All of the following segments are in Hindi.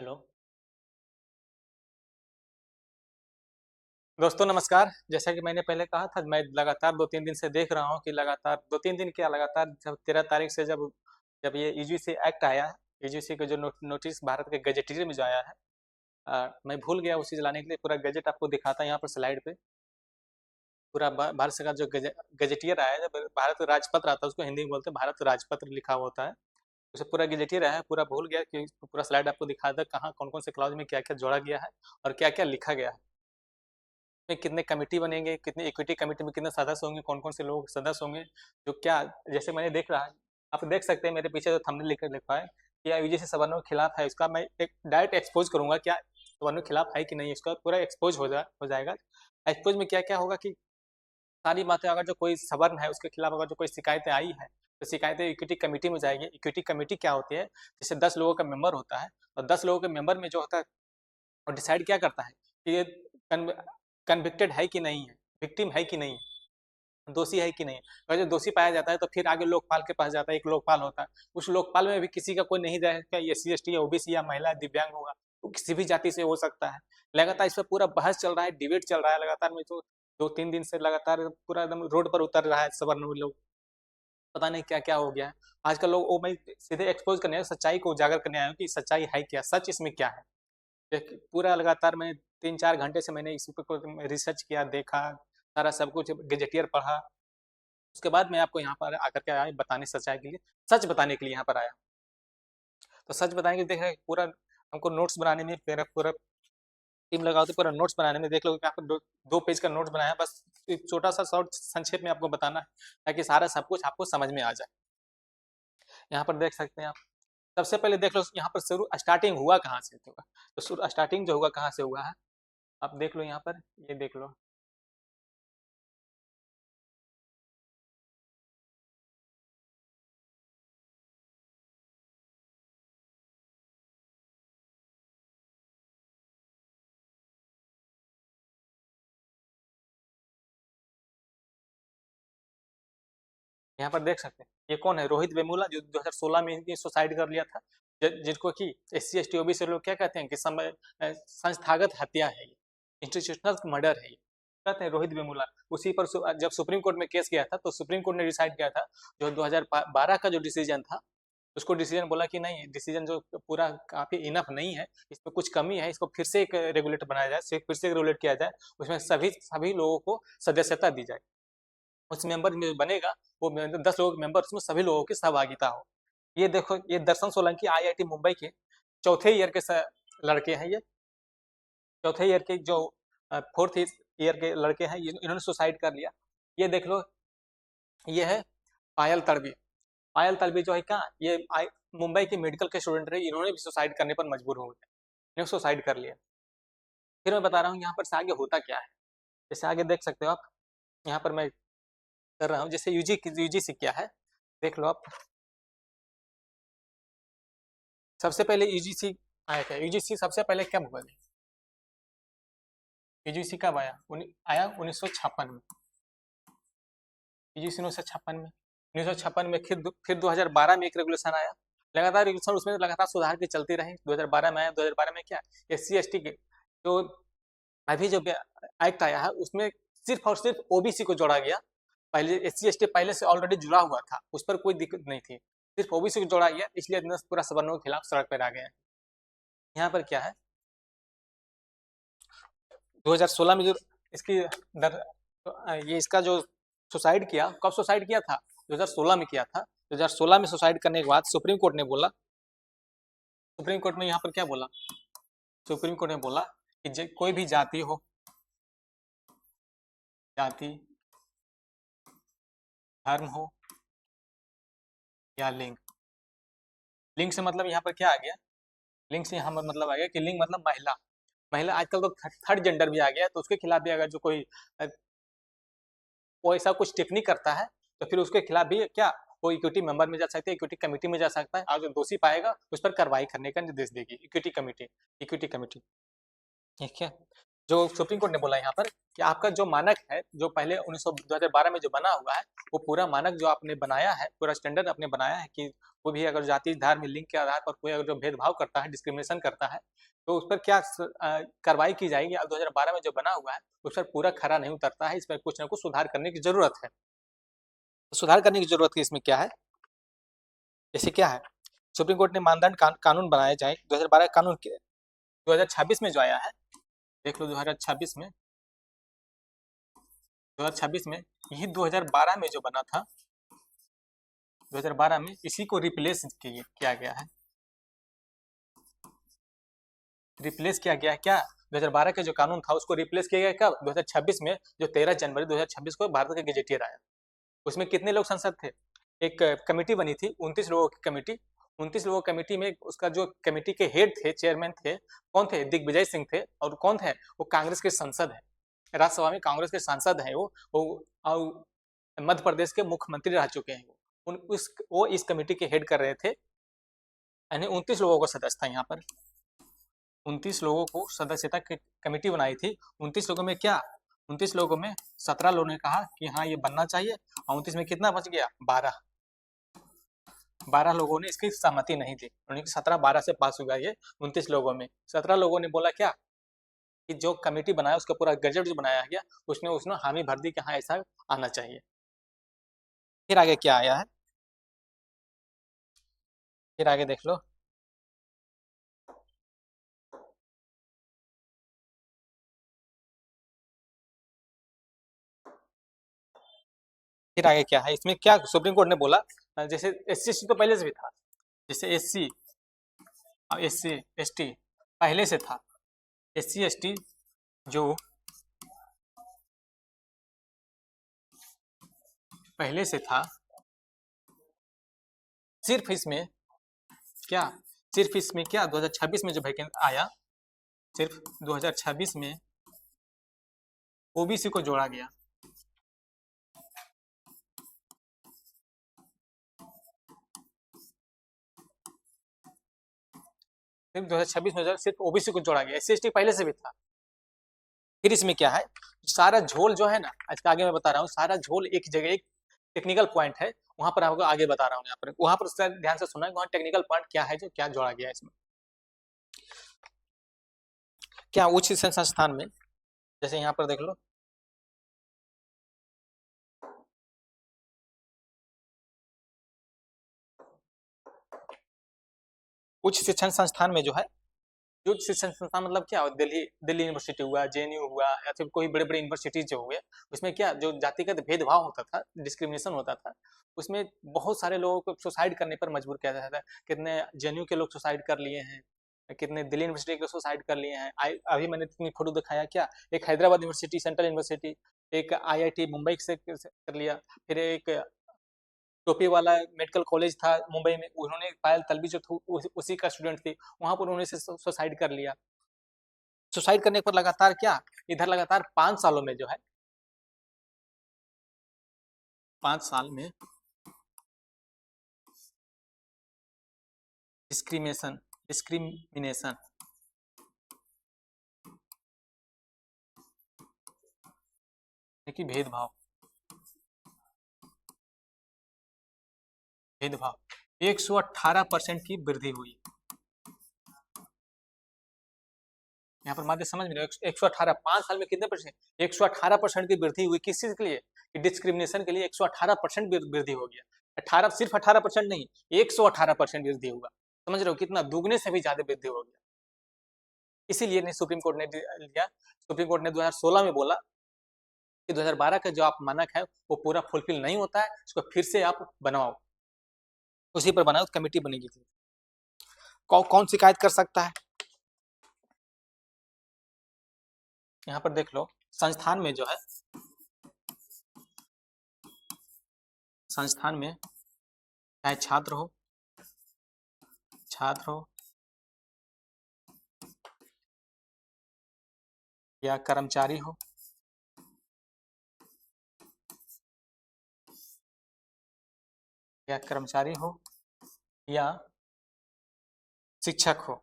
हेलो दोस्तों, नमस्कार। जैसा कि मैंने पहले कहा था, मैं लगातार 2-3 दिन से देख रहा हूँ कि लगातार 2-3 दिन क्या, लगातार जब 13 तारीख से जब जब ये यूजीसी एक्ट आया है, यूजीसी का जो नोटिस भारत के गजेटियर में जो आया है, मैं भूल गया उसी लाने के लिए। पूरा गजट आपको दिखाता है यहाँ पर स्लाइड पे। पूरा भारत सरकार जो गजेटियर आया है, जब भारत राजपत्र आता है, उसको हिंदी में बोलते हैं, भारत राजपत्र लिखा होता है। उसे पूरा गजेटियर आया है, पूरा भूल गया कि पूरा स्लाइड आपको दिखाता है कहाँ कौन कौन से क्लाउज में क्या क्या जोड़ा गया है और क्या क्या लिखा गया है, में कितने कमेटी बनेंगे, कितने इक्विटी कमेटी में कितने सदस्य होंगे, कौन कौन से लोग सदस्य होंगे, जो क्या। जैसे मैंने देख रहा है, आप देख सकते हैं मेरे पीछे जो थंबनेल लिखा है कि यूजीसी सवर्णों के खिलाफ है। इसका मैं एक डायरेक्ट एक्सपोज करूंगा, क्या सवर्णों के खिलाफ है कि नहीं, इसका पूरा एक्सपोज हो जाएगा। एक्सपोज में क्या क्या होगा कि सारी बातें, अगर जो कोई सवर्ण है उसके खिलाफ अगर जो कोई शिकायतें आई है तो शिकायतें इक्विटी कमेटी में जाएगी। इक्विटी कमेटी क्या होती है, जैसे 10 लोगों का मेंबर होता है, और 10 लोगों के मेंबर में जो होता है और डिसाइड क्या करता है कि ये कन्विक्टेड है कि नहीं है, विक्टिम है कि नहीं है, दोषी है कि नहीं। अगर जो दोषी पाया जाता है तो फिर आगे लोकपाल के पास जाता है। एक लोकपाल होता है, उस लोकपाल में भी किसी का कोई नहीं रहेगा, ये SC ST या OBC या महिला दिव्यांग होगा, वो किसी भी जाति से हो सकता है। लगातार इस पर पूरा बहस चल रहा है, डिबेट चल रहा है लगातार। में तो 2-3 दिन से लगातार पूरा एकदम रोड पर उतर रहा है सवर्ण लोग, पता नहीं क्या क्या हो गया है। आजकल लोग, वो मैं सीधे एक्सपोज करने आया, सच्चाई को उजागर करने आया हूँ कि सच्चाई है क्या, सच इसमें क्या है। पूरा लगातार मैं 3-4 घंटे से मैंने इस पर रिसर्च किया, देखा, सारा सब कुछ गजेटियर पढ़ा। उसके बाद मैं आपको यहाँ पर आकर के आया बताने, सच्चाई के लिए, सच बताने के लिए यहाँ पर आया। तो सच बताने के लिए देख रहे पूरा हमको नोट्स बनाने में मेरा पूरा टीम लगाओ, तो पूरा नोट्स बनाने में देख लो कि यहाँ पर 2 पेज का नोट्स बनाया। बस एक छोटा सा शॉर्ट संक्षेप में आपको बताना है ताकि सारा सब कुछ आपको समझ में आ जाए। यहाँ पर देख सकते हैं आप। सबसे पहले देख लो यहाँ पर शुरू स्टार्टिंग हुआ कहाँ से होगा। तो स्टार्टिंग जो हुआ कहाँ से हुआ है, आप देख लो यहाँ पर, ये देख लो। यहाँ पर देख सकते हैं ये कौन है, रोहित वेमुला, जो 2016 में इनकी सुसाइड कर लिया था। जिनको कि SC ST OBC लोग क्या कहते हैं कि संस्थागत हत्या है, ये इंस्टीट्यूशनल मर्डर है, ये कहते हैं रोहित वेमुला। उसी पर जब सुप्रीम कोर्ट में केस गया था तो सुप्रीम कोर्ट ने डिसाइड किया था, जो 2012 का जो डिसीजन था, उसको डिसीजन बोला कि नहीं, डिसीजन जो पूरा काफी इनफ नहीं है, इसमें कुछ कमी है, इसको फिर से एक रेगुलेट बनाया जाए, फिर से रेगुलेट किया जाए, उसमें सभी सभी लोगों को सदस्यता दी जाए। उस मेंबर में बनेगा, वो 10 लोगों के मेंबर, उसमें सभी लोगों की सहभागिता हो। ये देखो, ये दर्शन सोलंकी IIT मुंबई के चौथे ईयर के लड़के हैं। ये चौथे ईयर के जो 4th ईयर के लड़के हैं, इन्होंने सुसाइड कर लिया। ये देख लो, ये है पायल तड़वी। पायल तड़वी जो है क्या, ये मुंबई के मेडिकल के स्टूडेंट रहे, इन्होंने भी सुसाइड करने पर मजबूर हो गए, इन्होंने सुसाइड कर लिया। फिर मैं बता रहा हूँ यहाँ पर से आगे होता क्या है। जैसे आगे देख सकते हो आप, यहाँ पर मैं कर रहा हूँ, जैसे यूजीसी क्या है देख लो आप। सबसे पहले यूजीसी आया था। यूजीसी सबसे पहले कब हुआ? यूजीसी कब आया? आया 1956 में। यूजीसी 1956 में फिर 2012 में एक रेगुलेशन आया। लगातार रेगुलेशन उसमें लगातार सुधार के चलते रहे। 2012 में आया। 2012 में क्या, SC ST के जो अभी जो एक्ट आया है, उसमें सिर्फ और सिर्फ OBC को जोड़ा गया। पहले SC ST पहले से ऑलरेडी जुड़ा हुआ था, उस पर कोई दिक्कत नहीं थी, सिर्फ OBC को जोड़ा गया, इसलिए पूरा सवर्णों के खिलाफ सड़क पर आ गया। यहाँ पर क्या है, 2016 में जो इसकी दर, ये इसका जो सुसाइड किया, कब सुसाइड किया था? 2016 में किया था। 2016 में सुसाइड करने के बाद सुप्रीम कोर्ट ने बोला, सुप्रीम कोर्ट में यहाँ पर क्या बोला, सुप्रीम कोर्ट ने बोला कि कोई भी जाति हो, जाति, धर्म हो या लिंग, लिंग से मतलब यहाँ पर क्या आ गया, लिंग से यहाँ पर मतलब आ गया कि लिंग मतलब महिला। महिला आजकल तो थर्ड जेंडर भी आ गया, तो उसके खिलाफ भी अगर जो कोई वो ऐसा कुछ टिप्पणी करता है तो फिर उसके खिलाफ भी क्या, वो इक्विटी मेंबर में जा सकता है, इक्विटी कमेटी में जा सकता है, और जो दोषी पाएगा उस पर कार्रवाई करने का निर्देश देगी इक्विटी कमेटी। इक्विटी कमेटी, ठीक है। जो सुप्रीम कोर्ट ने बोला यहाँ पर कि आपका जो मानक है, जो पहले 2012 में जो बना हुआ है, वो पूरा मानक जो आपने बनाया है, पूरा स्टैंडर्ड आपने बनाया है कि कोई भी अगर जाति धर्म लिंग के आधार पर कोई अगर जो भेदभाव करता है, डिस्क्रिमिनेशन करता है, तो उस पर क्या कार्रवाई की जाएगी। अब 2012 में जो बना हुआ है उस पर पूरा खरा नहीं उतरता है, इस पर कुछ ना कुछ सुधार करने की जरूरत है। सुधार करने की जरूरत की इसमें क्या है, जैसे क्या है, सुप्रीम कोर्ट ने मानदंड कानून बनाए जाए। 2012 कानून 2026 में जो आया है, देख लो 2026 में यही 2012 में जो बना था, 2012 में इसी को रिप्लेस किया गया है। रिप्लेस किया गया है क्या, 2012 का जो कानून था उसको रिप्लेस किया गया कब, 2026 में, जो 13 जनवरी 2026 को भारत का गेजेटियर आया। उसमें कितने लोग सांसद थे, एक कमेटी बनी थी 29 लोगों की कमेटी। 29 लोगों की कमेटी में उसका जो कमेटी के हेड थे, चेयरमैन थे, कौन थे, दिग्विजय सिंह थे। और कौन थे, वो कांग्रेस के सांसद है, राज्यसभा में कांग्रेस के सांसद हैं वो मध्य प्रदेश के मुख्यमंत्री रह चुके हैं। वो इस कमेटी के हेड कर रहे थे, यानी 29 लोगों को सदस्य था यहाँ पर। 29 लोगों को सदस्यता की कमेटी बनाई थी। 29 लोगों में क्या, 29 लोगों में 17 लोगों ने कहा कि हाँ ये बनना चाहिए, और 29 में कितना बच गया, 12 लोगों ने इसकी सहमति नहीं दी। उन्होंने 17-12 से पास हुआ ये 29 लोगों में। 17 लोगों ने बोला क्या, कि जो कमेटी बनाया उसका पूरा गजट जो बनाया गया उसने हामी भर दी कि हाँ ऐसा आना चाहिए। फिर आगे क्या आया है, फिर आगे देख लो, फिर आगे क्या है, इसमें क्या सुप्रीम कोर्ट ने बोला, जैसे SC तो पहले से भी था, जैसे SC SC ST पहले से था। SC ST जो पहले से था, सिर्फ इसमें क्या, सिर्फ इसमें क्या 2026 में जो वैकेंसी आया, सिर्फ 2026 में OBC को जोड़ा गया। सिर्फ 2026 में जो सिर्फ OBC को जोड़ा गया, SC ST पहले से भी था। फिर इसमें क्या है, सारा झोल जो है ना, आज आगे मैं बता रहा हूँ, सारा झोल एक जगह, एक टेक्निकल पॉइंट है, वहां पर आपको आगे बता रहा हूँ। यहाँ पर वहां पर ध्यान से सुना है, वहाँ टेक्निकल पॉइंट क्या है, जो क्या जोड़ा गया है इसमें। क्या उच्च शिक्षण संस्थान में, जैसे यहाँ पर देख लो, उच्च शिक्षण संस्थान में जो है, उच्च शिक्षण संस्थान मतलब क्या हो, दिल्ली दिल्ली यूनिवर्सिटी हुआ, JNU हुआ, या फिर कोई बड़े बड़े यूनिवर्सिटीज जो हुए, उसमें क्या जो जातिगत भेदभाव होता था, डिस्क्रिमिनेशन होता था, उसमें बहुत सारे लोगों को सुसाइड करने पर मजबूर किया जाता था। कितने JNU के लोग सुसाइड कर लिए हैं, कितने दिल्ली यूनिवर्सिटी के सुसाइड कर लिए हैं। अभी मैंने इतनी फोटो दिखाया क्या, एक हैदराबाद यूनिवर्सिटी, सेंट्रल यूनिवर्सिटी, एक IIT मुंबई से कर लिया, फिर एक टोपी वाला मेडिकल कॉलेज था मुंबई में, उन्होंने पायल तलबी जो थी उसी का स्टूडेंट थी, वहां पर उन्होंने सुसाइड कर लिया। सुसाइड करने पर लगातार क्या, इधर लगातार 5 सालों में जो है, 5 साल में डिस्क्रिमिनेशन डिस्क्रिमिनेशन भेदभाव भेदभाव 118% की वृद्धि हुई। यहाँ पर माध्य समझ में 118, 5 साल में कितने परसेंट, 118% की वृद्धि हुई। किस चीज के लिए, डिस्क्रिमिनेशन के लिए 118% वृद्धि हो गया। 18, सिर्फ 18% नहीं, 118% वृद्धि होगा। समझ रहे हो कितना, दुगने से भी ज्यादा वृद्धि हो गया। इसीलिए ने सुप्रीम कोर्ट ने लिया, सुप्रीम कोर्ट ने 2016 में बोला कि 2012 का जो आप मानक है वो पूरा फुलफिल नहीं होता है, उसको फिर से आप बनवाओ। उसी पर बनाओ, कमेटी बनेगी। कौन शिकायत कर सकता है, यहाँ पर देख लो, संस्थान में जो है, संस्थान में चाहे छात्र हो या कर्मचारी हो, या शिक्षक हो,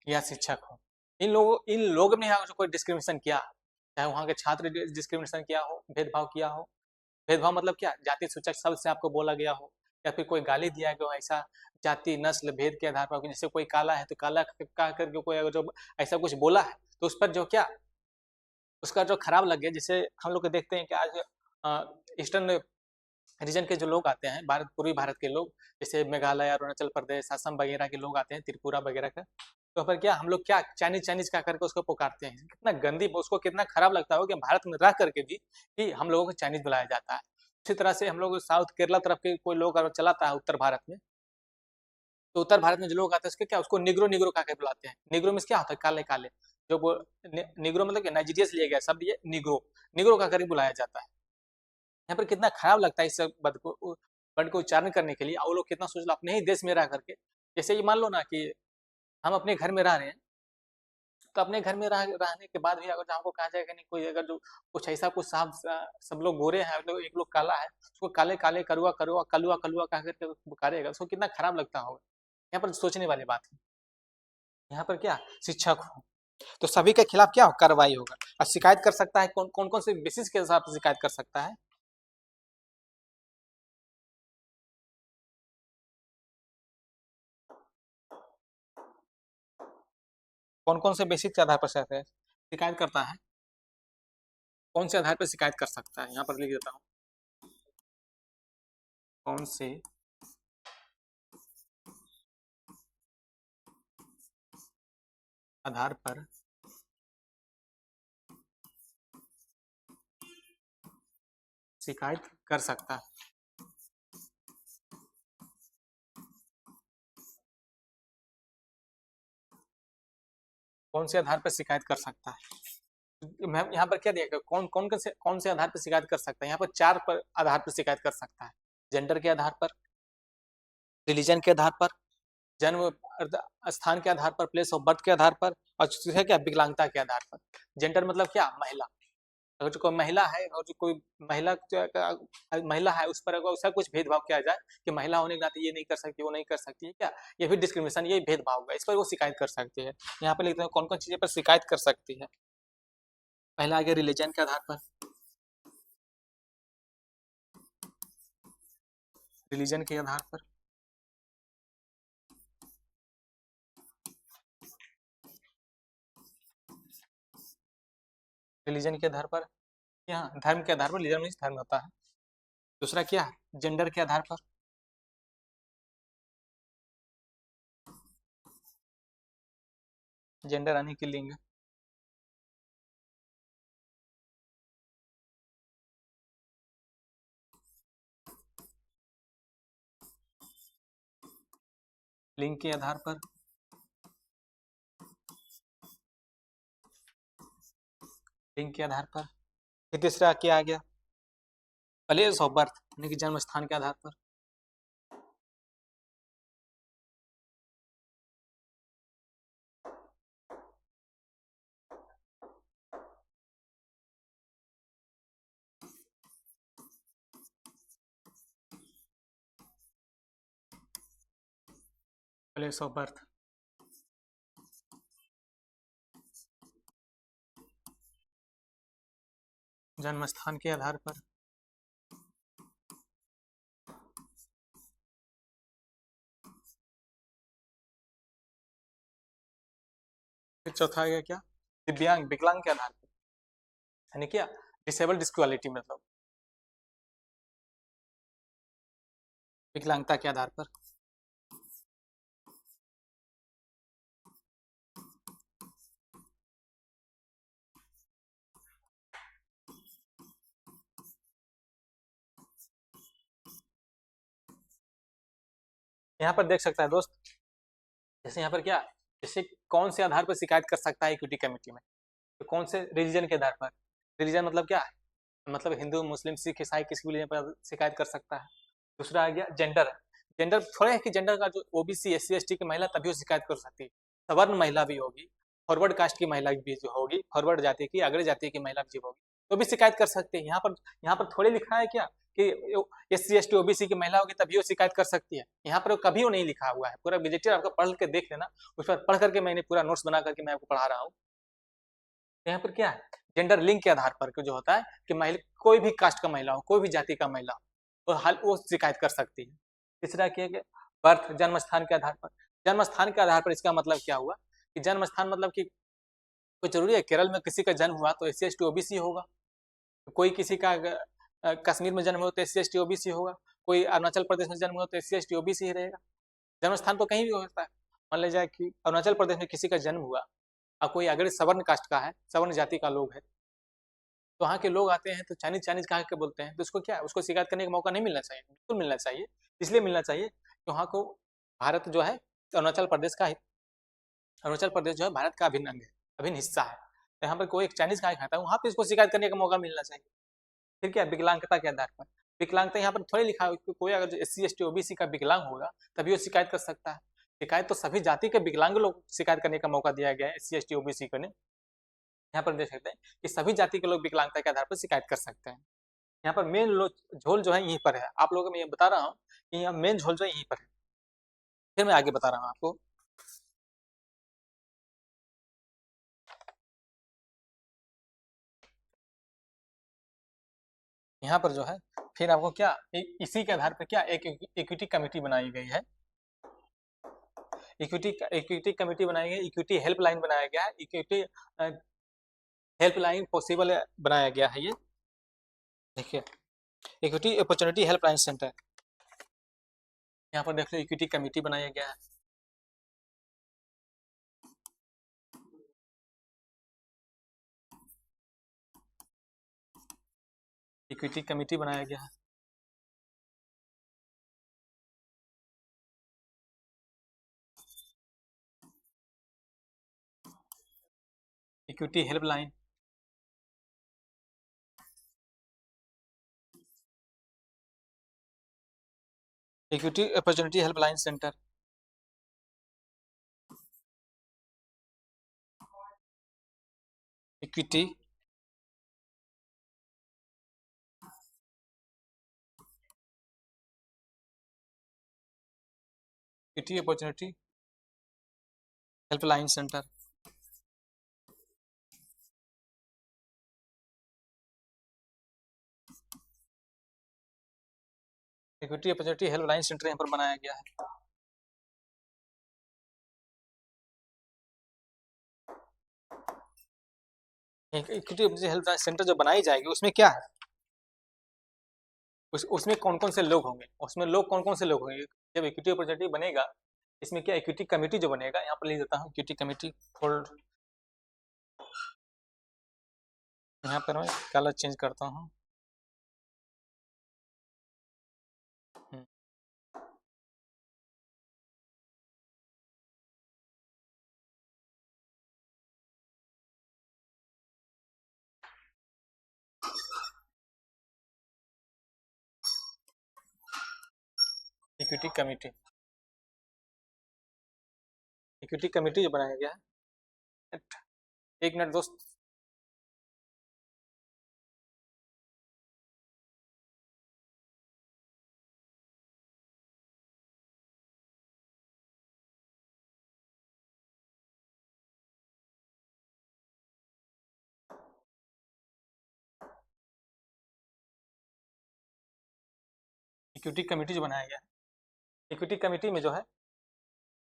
या शिक्षक हो, इन लोगों ने यहाँ जो कोई डिस्क्रिमिनेशन किया, चाहे वहाँ के छात्र डिस्क्रिमिनेशन किया हो, भेदभाव किया हो। भेदभाव मतलब क्या, जाति सूचक शब्द से आपको बोला गया हो, या फिर कोई गाली दिया गया हो ऐसा, जाति नस्ल भेद के आधार पर, जैसे कोई काला है तो काला कह करके कोई अगर जो ऐसा कुछ बोला है, तो उस पर जो क्या, उसका जो खराब लग गया। जैसे हम लोग देखते हैं कि आज ईस्टर्न रीजन के जो लोग आते हैं, पूर्वी भारत के लोग, जैसे मेघालय, अरुणाचल प्रदेश, असम वगैरह के लोग आते हैं, त्रिपुरा वगैरह का, तो पर क्या हम लोग क्या चाइनीज चाइनीज का करके उसको पुकारते हैं, कितना गंदी, उसको कितना खराब लगता हो कि भारत में रह करके भी कि हम लोगों को चाइनीज बुलाया जाता है। उसी तरह से हम लोग साउथ केरला तरफ के कोई लोग अगर चलाता है उत्तर भारत में, तो उत्तर भारत में जो लोग आते हैं उसके क्या, उसको निग्रो निग्रो का के बुलाते हैं। निग्रो में क्या होता है, काले काले, जो वो निग्रो मतलब नाइजीरिया से लिया गया शब्द, ये निग्रो निग्रो का करके बुलाया जाता है। यहाँ पर कितना खराब लगता है इस वर्ड को उच्चारण करने के लिए, और लोग कितना सोच लो अपने ही देश में रह करके, जैसे ये मान लो ना कि हम अपने घर में रह रहे हैं, तो अपने घर में रहने के बाद भी अगर हमको कहा जाएगा नहीं, कोई अगर जो कुछ ऐसा कुछ साहब, सब लोग गोरे हैं, एक लोग काला है, उसको काले काले, करुआ करुआ, कलुआ कलुआ कह करके पुकारेगा, उसको कितना खराब लगता होगा। यहाँ पर सोचने वाली बात है। यहाँ पर क्या, शिक्षक हो तो सभी के खिलाफ क्या कार्रवाई होगा, और शिकायत कर सकता है कौन कौन कौन से बेसिस के हिसाब से शिकायत कर सकता है। कौन कौन से बेसिस के आधार पर शिकायत करता है, कौन से आधार पर शिकायत कर सकता है, यहाँ पर लिख देता हूँ, कौन से आधार पर शिकायत कर सकता है। कौन से आधार पर शिकायत कर सकता है, मैं यहाँ पर क्या दिया, कौन से आधार पर शिकायत कर सकता है, यहाँ पर चार पर आधार पर शिकायत कर सकता है। जेंडर के आधार पर, रिलीजन के आधार पर, जन्म स्थान के आधार पर, प्लेस ऑफ बर्थ के आधार पर, और है क्या, विकलांगता के आधार पर। जेंडर मतलब क्या, महिला, अगर जो कोई महिला है, और जो कोई महिला है उस पर अगर उसका कुछ भेदभाव किया जाए कि महिला होने के नाते ये नहीं कर सकती, वो नहीं कर सकती है क्या, ये भी डिस्क्रिमिनेशन, ये भेदभाव होगा, इस पर वो शिकायत कर सकती है। यहाँ पर लिखते हैं कौन कौन चीजें पर शिकायत कर सकती है। पहला आ गया रिलीजन के आधार पर, रिलीजन के आधार पर, रिलीजन के आधार पर, यहाँ धर्म के आधार पर, रिलीजन मीन्स धर्म होता है। दूसरा क्या है, जेंडर के आधार पर, जेंडर यानी कि लिंग, लिंग के आधार पर, लिंग के आधार पर। फिर तीसरा क्या आ गया, प्लेस ऑफ बर्थ यानी कि जन्म स्थान के आधार पर, प्लेस ऑफ बर्थ, जन्म स्थान के आधार पर। फिर चौथा आ गया क्या, दिव्यांग, विकलांग के आधार पर, यानी क्या, डिसेबल डिस्क्वालिटी मतलब विकलांगता के आधार पर। यहाँ पर देख सकता है दोस्त, जैसे यहाँ पर क्या, जैसे कौन से आधार पर शिकायत कर सकता है इक्विटी कमेटी में, तो कौन से, रिलीजन के आधार पर। रिलीजन मतलब क्या है, मतलब हिंदू मुस्लिम सिख ईसाई किसी भी रिलीजन पर शिकायत कर सकता है। दूसरा आ गया जेंडर, जेंडर थोड़ा है कि जेंडर का जो ओबीसी एससी एसटी की महिला तभी वो शिकायत कर सकती है, सवर्ण महिला भी होगी, फॉरवर्ड कास्ट की महिला भी जो होगी, फॉरवर्ड जाति की, अग्र जाति की महिला भी होगी, तो भी शिकायत कर सकते हैं। यहाँ पर थोड़े लिखा है क्या कि SC ST OBC की महिला होगी तभी वो शिकायत कर सकती है। यहाँ पर कभी वो नहीं लिखा हुआ है, पूरा गजेटियर आपको पढ़ के देख लेना, उस पर पढ़ करके मैंने पूरा नोट्स बना करके मैं आपको पढ़ा रहा हूँ। यहाँ पर क्या है, जेंडर लिंक के आधार पर जो होता है कि महिला, कोई भी कास्ट का महिला हो, कोई भी जाति का महिला हो, वो शिकायत कर सकती है। तीसरा क्या है, बर्थ, जन्म स्थान के आधार पर। जन्म स्थान के आधार पर इसका मतलब क्या हुआ कि जन्म स्थान मतलब कि कोई जरूरी है केरल में किसी का जन्म हुआ तो SC ST OBC होगा, कोई किसी का कश्मीर में जन्म हुआ तो SC ST OBC होगा, कोई अरुणाचल प्रदेश में जन्म हुआ तो SC ST OBC ही रहेगा। जन्म स्थान तो कहीं भी हो सकता है। मान लीजिए कि अरुणाचल प्रदेश में किसी का जन्म हुआ और कोई अगर सवर्ण कास्ट का है, सवर्ण जाति का लोग है, तो वहाँ के लोग आते हैं तो चाइनीज चाइनीज कहा के बोलते हैं, तो उसको क्या, उसको शिकायत करने का मौका नहीं मिलना चाहिए, बिल्कुल मिलना चाहिए। इसलिए मिलना चाहिए कि वहाँ को भारत जो है, अरुणाचल प्रदेश का, अरुणाचल प्रदेश जो है भारत का अभिन्न अंग है, अभिन्न हिस्सा है। तो यहाँ पर कोई एक चाइनीज कहा खाता है, वहाँ पे इसको शिकायत करने का मौका मिलना चाहिए। फिर क्या, विकलांगता के आधार पर। विकलांगता यहाँ पर थोड़ी लिखा है कि कोई अगर SC ST OBC का विकलांग होगा तभी वो शिकायत कर सकता है। शिकायत तो सभी जाति के विकलांग लोग शिकायत करने का मौका दिया गया है SC ST OBC को ने। यहाँ पर देख सकते हैं कि सभी जाति के लोग विकलांगता के आधार पर शिकायत कर सकते हैं। यहाँ पर मेन झोल जो है यहीं पर है, आप लोगों को मैं ये बता रहा हूँ कि यहाँ मेन झोल जो है यहीं पर है। फिर मैं आगे बता रहा हूँ आपको। यहाँ पर जो है फिर आपको क्या, इसी के आधार पर क्या एक इक्विटी कमेटी बनाई गई है। इक्विटी कमेटी बनाई गई, इक्विटी हेल्पलाइन बनाया गया है, इक्विटी हेल्पलाइन पॉसिबल बनाया गया है। ये देखिए, इक्विटी अपॉर्चुनिटी हेल्पलाइन सेंटर, यहाँ पर देख लो इक्विटी कमेटी बनाया गया है। इक्विटी कमेटी बनाया गया है। Equity helpline, equity opportunity helpline centre, equity equity opportunity helpline centre, equity opportunity helpline centre यहाँ पर बनाया गया है। इक्विटी अपॉर्चुनिटी हेल्पलाइन सेंटर जो बनाई जाएगी उसमें क्या है, उसमें कौन कौन से लोग होंगे, उसमें लोग कौन कौन से लोग होंगे जब इक्विटी अपॉर्चुनिटी बनेगा। इसमें क्या, इक्विटी कमेटी जो बनेगा, यहाँ पर लिख देता हूँ इक्विटी कमेटी होल्ड, यहाँ पर मैं कलर चेंज करता हूँ। इक्विटी कमेटी, इक्विटी कमेटी जो बनाया गया है, एक मिनट दोस्त। इक्विटी कमेटी जो बनाया गया है, इक्विटी कमेटी में जो है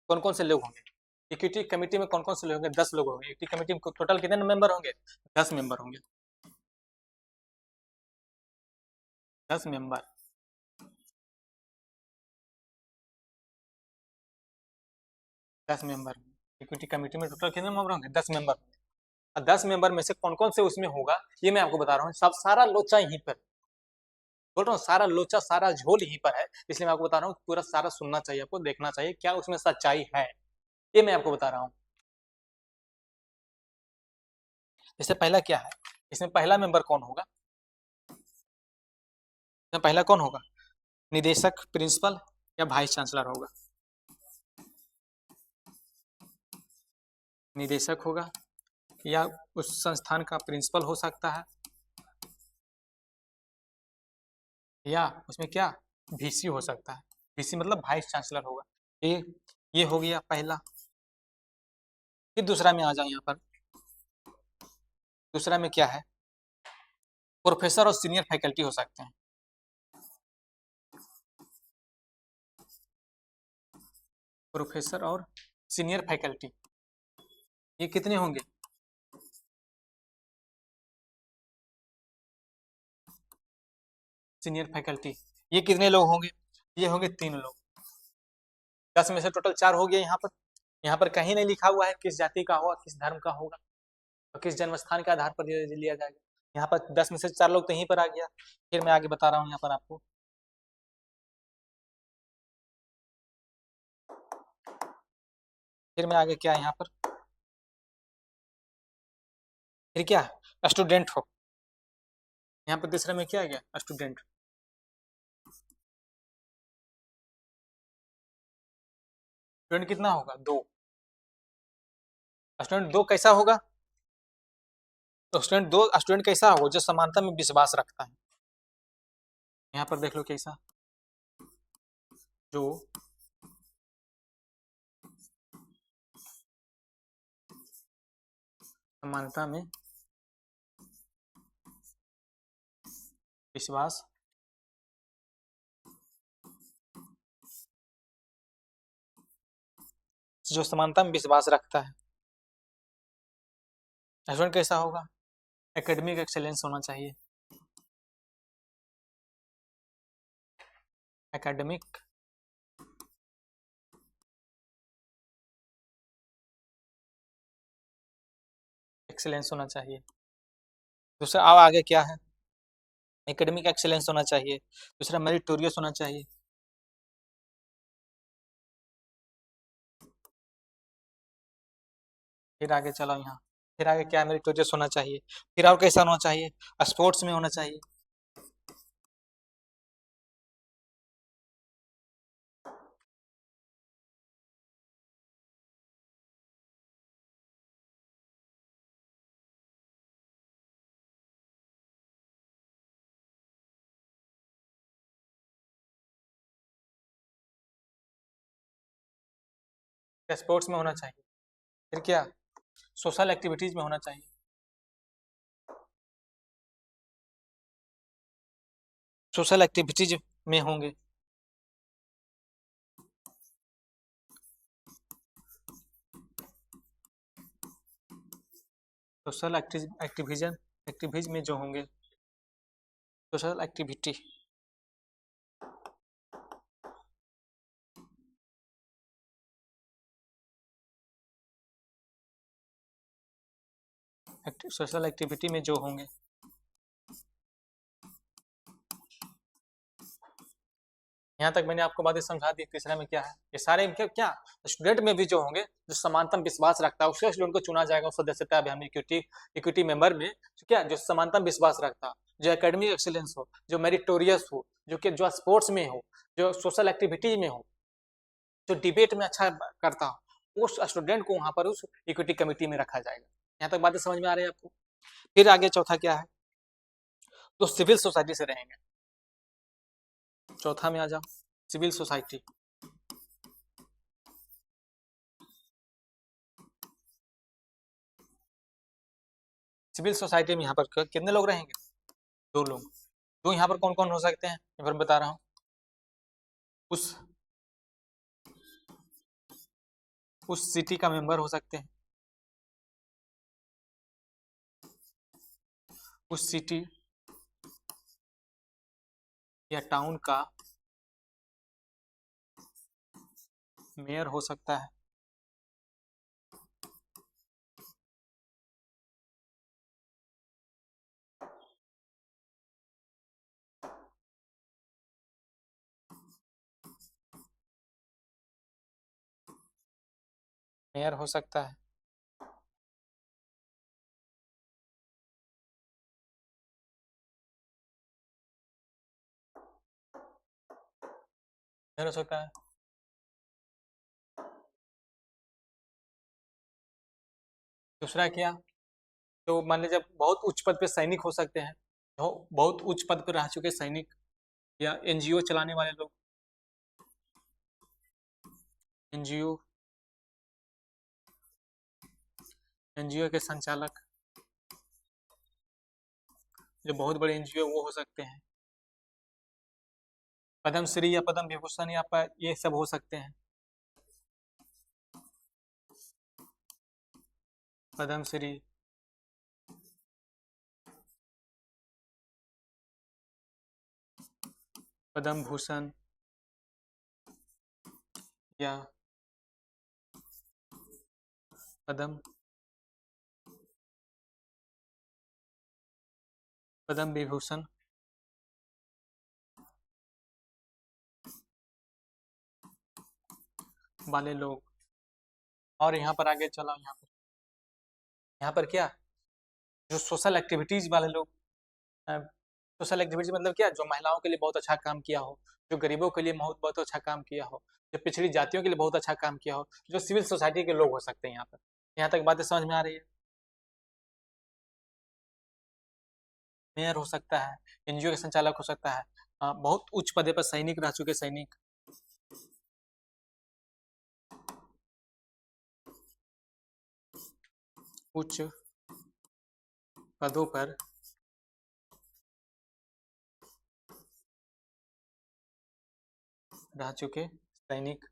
कौन कौन से लोग होंगे, इक्विटी कमेटी में कौन कौन से लोग होंगे, 10 लोग होंगे। इक्विटी कमेटी में टोटल कितने मेंबर होंगे, 10 मेंबर होंगे, 10 मेंबर, 10 मेंबर। इक्विटी कमेटी में टोटल कितने मेंबर होंगे, 10 मेंबर। और 10 मेंबर में से कौन कौन से उसमें होगा ये मैं आपको बता रहा हूँ। सब सारा लोचा यहीं पर बोल रहा हूँ, सारा लोचा सारा झोल यहीं पर है, इसलिए मैं आपको बता रहा हूँ पूरा सारा सुनना चाहिए, आपको देखना चाहिए क्या उसमें सच्चाई है, ये मैं आपको बता रहा हूँ। इससे पहला क्या है, इसमें पहला मेंबर कौन होगा, इसमें पहला कौन होगा, निदेशक, प्रिंसिपल या वाइस चांसलर होगा। निदेशक होगा या उस संस्थान का प्रिंसिपल हो सकता है, या उसमें क्या वीसी हो सकता है। वीसी मतलब वाइस चांसलर होगा। ये हो गया पहला। फिर दूसरा में आ जाओ यहाँ पर। दूसरा में क्या है, प्रोफेसर और सीनियर फैकल्टी हो सकते हैं। प्रोफेसर और सीनियर फैकल्टी, ये कितने होंगे, सीनियर फैकल्टी, ये कितने लोग होंगे, ये होंगे 3 लोग। 10 में से टोटल 4 हो गए यहाँ पर। यहाँ पर कहीं नहीं लिखा हुआ है किस जाति का होगा, किस धर्म का होगा और किस जन्म स्थान के आधार पर लिया जाएगा। यहाँ पर 10 में से 4 लोग तो यहीं पर आ गया। फिर मैं आगे बता रहा हूँ यहाँ पर आपको। फिर मैं आगे क्या है यहाँ पर, फिर क्या स्टूडेंट हो। यहाँ पर तीसरे में क्या आ गया, स्टूडेंट। स्टूडेंट कितना होगा, 2। स्टूडेंट 2 कैसा होगा, तो स्टूडेंट कैसा होगा, जो समानता में विश्वास रखता है। यहाँ पर देख लो कैसा, जो समानता में विश्वास जो समानता में विश्वास रखता है। स्टूडेंट कैसा होगा, एकेडमिक एक्सेलेंस होना चाहिए। एकेडमिक एक्सेलेंस होना चाहिए। दूसरा अब आगे क्या है, एकेडमिक एक्सेलेंस होना चाहिए। दूसरा मेरिटोरियस होना चाहिए। फिर आगे चलो यहाँ, फिर आगे क्या, मेरिटोरियस होना चाहिए। फिर और कैसा होना चाहिए, स्पोर्ट्स में होना चाहिए। स्पोर्ट्स में होना चाहिए। फिर क्या, सोशल एक्टिविटीज में होना चाहिए। सोशल एक्टिविटीज में होंगे। सोशल एक्टिविजन एक्टिविज में जो होंगे, सोशल एक्टिविटी सोशल एक्टिविटी में जो होंगे। यहाँ तक मैंने आपको बातें समझा दी। तीसरा में क्या है, ये सारे क्या स्टूडेंट में भी जो होंगे, जो समानता में विश्वास रखता है, उसके स्टूडेंट को चुना जाएगा उस सदस्यता अभियान इक्विटी इक्विटी मेंबर में। तो क्या, जो समानता में विश्वास रखता है, जो एकेडमिक एक्सीलेंस हो, जो मेरिटोरियस हो, जो स्पोर्ट्स में हो, जो सोशल एक्टिविटीज में हो, जो डिबेट में अच्छा करता हो, उस स्टूडेंट को वहां पर उस इक्विटी कमेटी में रखा जाएगा। यहाँ तक बातें समझ में आ रही है आपको। फिर आगे चौथा क्या है, तो सिविल सोसाइटी से रहेंगे। चौथा में आ जाओ, सिविल सोसाइटी। सिविल सोसाइटी में यहाँ पर कितने लोग रहेंगे, 2 लोग। तो यहाँ पर कौन कौन हो सकते हैं, यहाँ पर बता रहा हूँ। उस सिटी का मेंबर हो सकते हैं, उस सिटी या टाउन का मेयर हो सकता है। मेयर हो सकता है। मेयर हो सकता है। दूसरा क्या, तो मान लीजिए बहुत उच्च पद पे सैनिक हो सकते हैं, बहुत उच्च पद पर रह चुके सैनिक या एनजीओ चलाने वाले लोग, एनजीओ, एनजीओ के संचालक, जो बहुत बड़े एनजीओ वो हो सकते हैं। पद्मश्री या पद्म विभूषण या ये सब हो सकते हैं। पद्मश्री, पद्म भूषण या पद्म पद्म विभूषण वाले लोग। और यहाँ पर आगे चला, यहाँ पर क्या, जो सोशल एक्टिविटीज वाले लोग, सोशल एक्टिविटीज मतलब क्या, जो महिलाओं के लिए बहुत अच्छा काम किया हो, जो गरीबों के लिए बहुत बहुत अच्छा काम किया हो, जो पिछड़ी जातियों के लिए बहुत अच्छा काम किया हो, जो सिविल सोसाइटी के लोग हो सकते हैं यहाँ पर। यहाँ तक बातें समझ में आ रही है। मेयर हो सकता है, एनजीओ के संचालक हो सकता है, बहुत उच्च पदे पर सैनिक रह चुके सैनिक, उच्च पदों पर रह चुके सैनिक,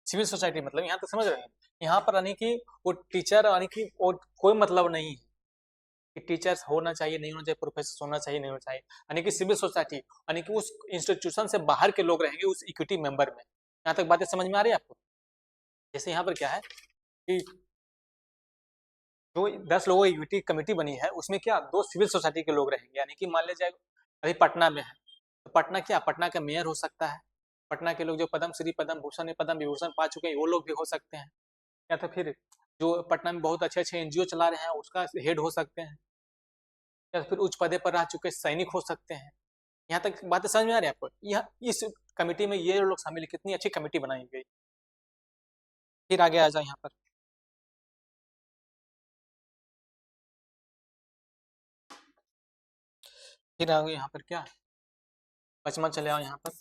सिविल सोसाइटी मतलब यहाँ तक समझ रहे हैं। यहाँ पर यानी कि वो टीचर यानी कि वो कोई मतलब नहीं है कि टीचर्स होना चाहिए नहीं होना चाहिए, प्रोफेसर होना चाहिए नहीं होना चाहिए, यानी कि सिविल सोसाइटी यानी कि उस इंस्टीट्यूशन से बाहर के लोग रहेंगे उस इक्विटी मेंबर में। यहाँ तक बातें समझ में आ रही है आपको। जैसे यहाँ पर क्या है कि जो 10 लोगों की इक्विटी कमेटी बनी है उसमें क्या 2 सिविल सोसाइटी के लोग रहेंगे, यानी कि मान लीजिए अभी पटना में है तो पटना क्या, पटना का मेयर हो सकता है, पटना के लोग जो पद्म श्री पद्म भूषण पद्म विभूषण पा चुके हैं वो लोग भी हो सकते हैं, या तो फिर जो पटना में बहुत अच्छे अच्छे एनजीओ चला रहे हैं उसका हेड हो सकते हैं, या फिर उच्च पदे पर रह चुके सैनिक हो सकते हैं। यहाँ तक बातें समझ में आ रही है आपको। यह इस कमेटी में ये लोग शामिल, कितनी अच्छी कमेटी बनाई गई। फिर आगे आ जाए यहाँ पर, फिर आगे यहाँ पर क्या, पचमा चले आओ यहाँ पर।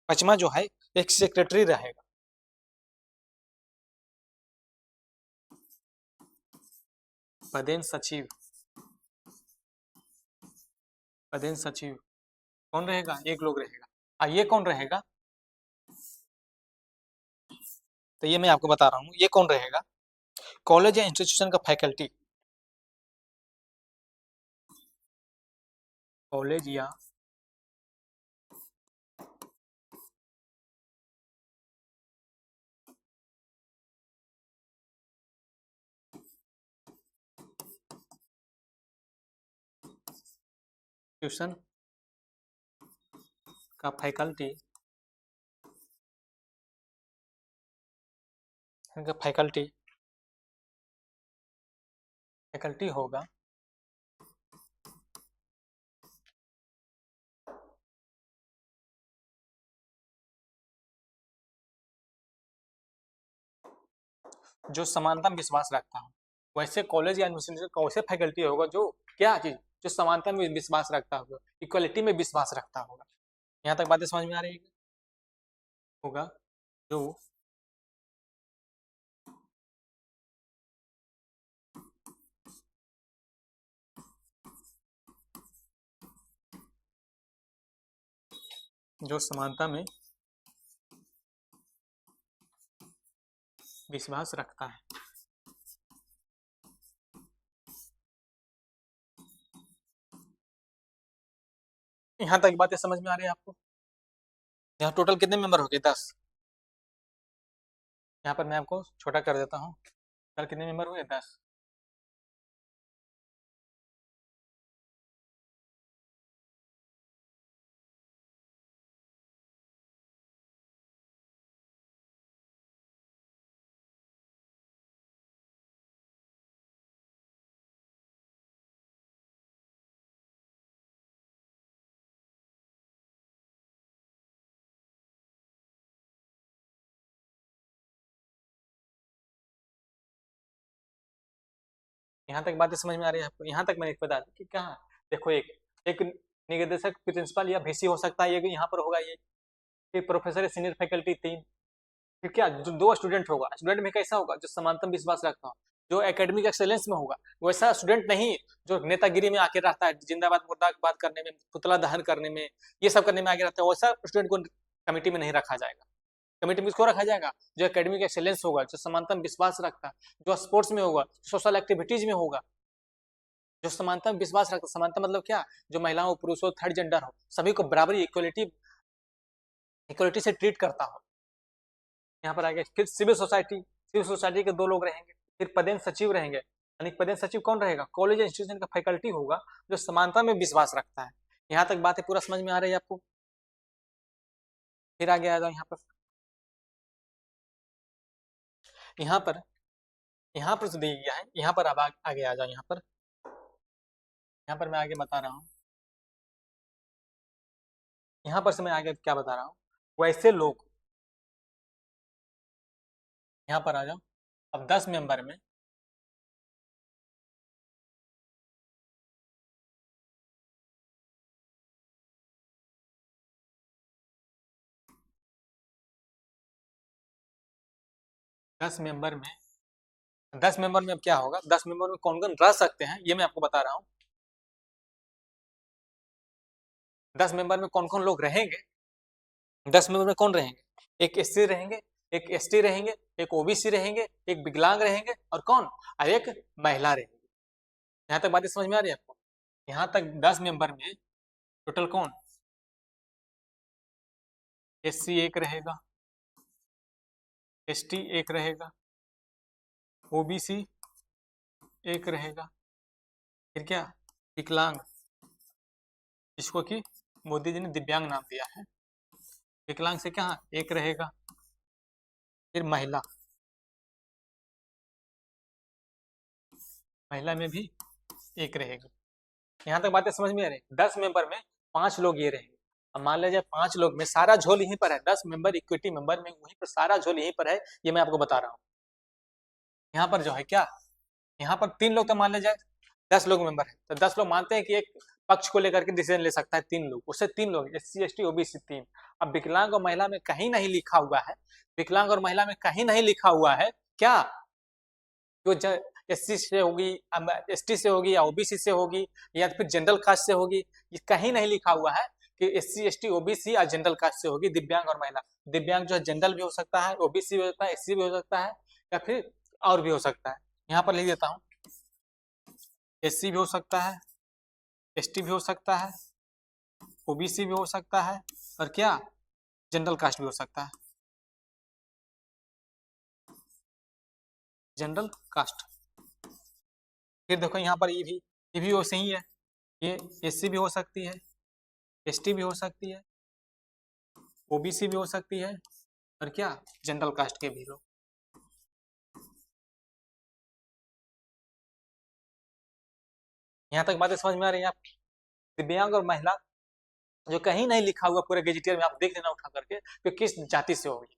पचमा जो है एक सेक्रेटरी रहेगा, पदेन सचिव, पदेन सचिव कौन रहेगा, एक लोग रहेगा। ये कौन रहेगा, तो ये मैं आपको बता रहा हूँ ये कौन रहेगा, कॉलेज या इंस्टीट्यूशन का फैकल्टी, कॉलेज या इंस्टीट्यूशन का फैकल्टी, फैकल्टी फैकल्टी होगा जो समानता में विश्वास रखता हो। वैसे कॉलेज या यूनिवर्सिटी का वैसे फैकल्टी होगा जो क्या चीज, जो समानता में विश्वास रखता होगा, इक्वलिटी में विश्वास रखता होगा। यहाँ तक बातें समझ में आ रही है। होगा जो जो समानता में विश्वास रखता है। यहाँ तक बातें समझ में आ रही है आपको। यहाँ टोटल कितने मेंबर हो गए, 10। यहाँ पर मैं आपको छोटा कर देता हूँ, टोटल कितने मेंबर हुए, 10। यहाँ तक बातें समझ में आ रही है आपको? यहाँ तक मैंने बता दी कि कहाँ, देखो एक एक निदेशक प्रिंसिपल या वीसी हो सकता है, ये यहाँ पर होगा ये, फिर प्रोफेसर सीनियर फैकल्टी 3, फिर क्या जो 2 स्टूडेंट होगा, स्टूडेंट में कैसा होगा, जो समांतर विश्वास रखता हो, जो एकेडमिक एक्सेलेंस में होगा, वैसा स्टूडेंट नहीं जो नेतागिरी में आके रहता है, जिंदाबाद मुर्दाबाद करने में, पुतला दहन करने में, ये सब करने में आगे रहता है, वैसा स्टूडेंट को कमेटी में नहीं रखा जाएगा। कमेटी में किसको रखा जाएगा? जो एकेडमिक एक्सेलेंस होगा, जो समांतर विश्वास रखता है, जो स्पोर्ट्स में होगा, सोशल एक्टिविटीज में होगा, जो समानता में विश्वास रखता। समानता मतलब क्या? जो महिलाओं पुरुषों थर्ड जेंडर हो, सभी को बराबरी इक्वलिटी इक्वलिटी से ट्रीट करता हो। यहाँ पर आगे फिर सिविल सोसाइटी के 2 लोग रहेंगे, फिर पदेन सचिव रहेंगे, यानी पदेन सचिव कौन रहेगा? कॉलेज इंस्टीट्यूशन का फैकल्टी होगा जो समानता में विश्वास रखता है। यहाँ तक बातें पूरा समझ में आ रही है आपको? फिर आगे आ जाओ यहाँ पर। यहाँ पर जो दिया गया है, यहाँ पर अब आगे आ जाओ। यहाँ पर मैं आगे बता रहा हूँ, यहाँ पर से मैं आगे क्या बता रहा हूँ, वैसे लोग, यहाँ पर आ जाओ। अब 10 मेंबर में 10 मेंबर में 10 मेंबर में अब क्या होगा, 10 मेंबर में कौन कौन रह सकते हैं ये मैं आपको बता रहा हूँ। 10 मेंबर में कौन कौन लोग रहेंगे, 10 मेंबर में कौन रहेंगे? एक एससी रहेंगे, एक एसटी रहेंगे, एक ओबीसी रहेंगे, एक विकलांग रहेंगे, और कौन? और एक महिला रहेगी। यहाँ तक बातें समझ में आ रही है आपको? यहाँ तक 10 मेंबर में टोटल कौन? एससी एक रहेगा, एसटी एक रहेगा, ओबीसी एक रहेगा, फिर क्या? विकलांग, जिसको कि मोदी जी ने दिव्यांग नाम दिया है, विकलांग से क्या एक रहेगा, फिर महिला, महिला में भी एक रहेगी। यहाँ तक बातें समझ में आ रही है? 10 मेंबर में 5 लोग ये रहेंगे। अब मान लीजिए 5 लोग में सारा झोल यहीं पर है, 10 मेंबर इक्विटी मेंबर में वहीं पर सारा झोल यहीं पर है, ये मैं आपको बता रहा हूँ। यहाँ पर जो है क्या, यहाँ पर 3 लोग तो मान लीजिए 10 लोग मेंबर है, तो 10 लोग मानते हैं कि एक पक्ष को लेकर के डिसीजन ले सकता है 3 लोग, उससे 3 लोग एससी एसटी ओबीसी 3। अब विकलांग और महिला में कहीं नहीं लिखा हुआ है, विकलांग और महिला में कहीं नहीं लिखा हुआ है क्या, जो एससी से होगी, एसटी से होगी, या ओबीसी से होगी, या फिर जनरल कास्ट से होगी, ये कहीं नहीं लिखा हुआ है कि एससी एसटी ओबीसी या जनरल कास्ट से होगी दिव्यांग और महिला। दिव्यांग जो है जनरल भी हो सकता है, ओबीसी भी हो सकता है, एससी भी हो सकता है, या फिर और भी हो सकता है। यहाँ पर लिख देता हूँ, एससी भी हो सकता है, एसटी भी हो सकता है, ओबीसी भी हो सकता है, और क्या, जनरल कास्ट भी हो सकता है, जनरल कास्ट। फिर देखो यहाँ पर ये भी वैसे ही है, ये एससी भी हो सकती है, एसटी भी हो सकती है, ओबीसी भी हो सकती है, और क्या, जनरल कास्ट के भी लोग। यहाँ तक बातें समझ में आ रही है आप? दिव्यांग और महिला जो कहीं नहीं लिखा हुआ पूरे गेजेटियर में, आप देख लेना उठा करके कि किस जाति से होगी।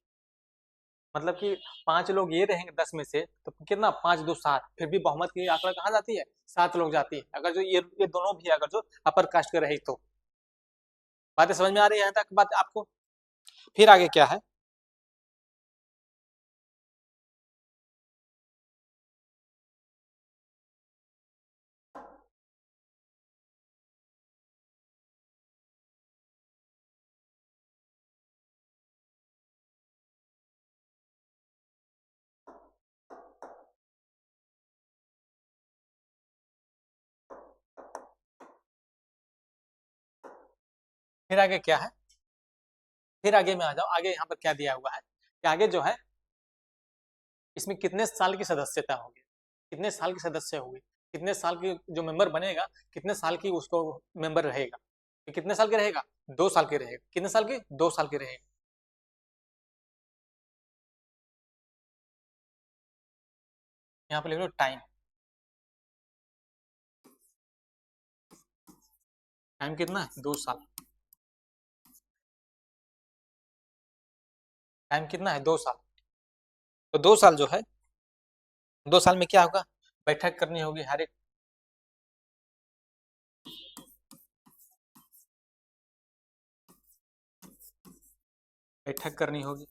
मतलब कि 5 लोग ये रहेंगे 10 में से, तो कितना, 5 2 7, फिर भी बहुमत की आंकड़ा कहाँ जाती है? 7 लोग जाती है, अगर जो ये दोनों भी अगर जो अपर कास्ट के रही तो। बातें समझ में आ रही है यहाँ तक बात आपको? फिर आगे क्या है, फिर आगे क्या है, फिर आगे में आ जाओ। आगे यहाँ पर क्या दिया हुआ है कि आगे जो है इसमें कितने साल की सदस्यता होगी, कितने साल की सदस्य होगी, कितने साल की जो मेंबर बनेगा, कितने साल की उसको मेंबर रहेगा, कि कितने साल के रहेगा, 2 साल के रहेगा, कितने साल की, 2 साल के रहेगा। यहाँ पर लिख लो टाइम, टाइम कितना है, 2 साल, टाइम कितना है, 2 साल। तो 2 साल जो है, 2 साल में क्या होगा, बैठक करनी होगी हर एक, बैठक करनी होगी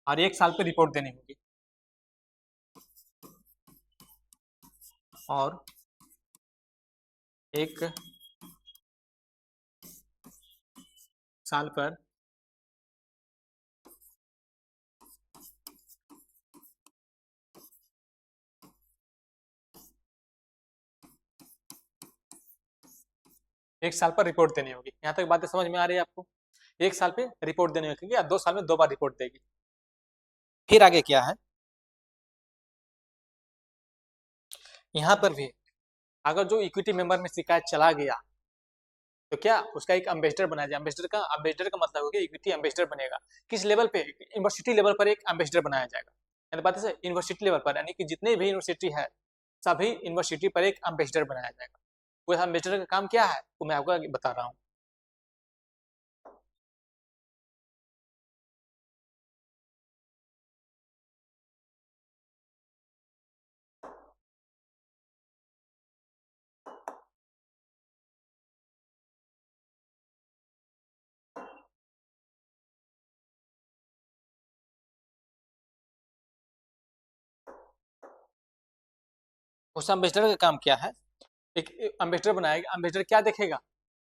और 1 साल पे रिपोर्ट देनी होगी, और 1 साल पर 1 साल पर रिपोर्ट देनी होगी। यहाँ तक बातें समझ में आ रही है आपको? 1 साल पे रिपोर्ट देनी होगी या 2 साल में 2 बार रिपोर्ट देगी। फिर आगे क्या है, यहाँ पर भी अगर जो इक्विटी मेंबर में शिकायत चला गया तो क्या उसका एक एम्बेसडर बनाया जाए। एम्बेसडर का मतलब हो गया इक्विटी एम्बेसडर बनेगा। किस लेवल पे? यूनिवर्सिटी लेवल पर एक एम्बेसडर बनाया जाएगा। यानी बात है यूनिवर्सिटी लेवल पर, यानी कि जितने भी यूनिवर्सिटी है सभी यूनिवर्सिटी पर एक एम्बेसडर बनाया जाएगा। वो एम्बेसडर का काम क्या है वो मैं आपको आगे बता रहा हूँ। उस एम्बेसडर का काम क्या है? एक एम्बेसडर बनाएगा। एम्बेसडर क्या देखेगा?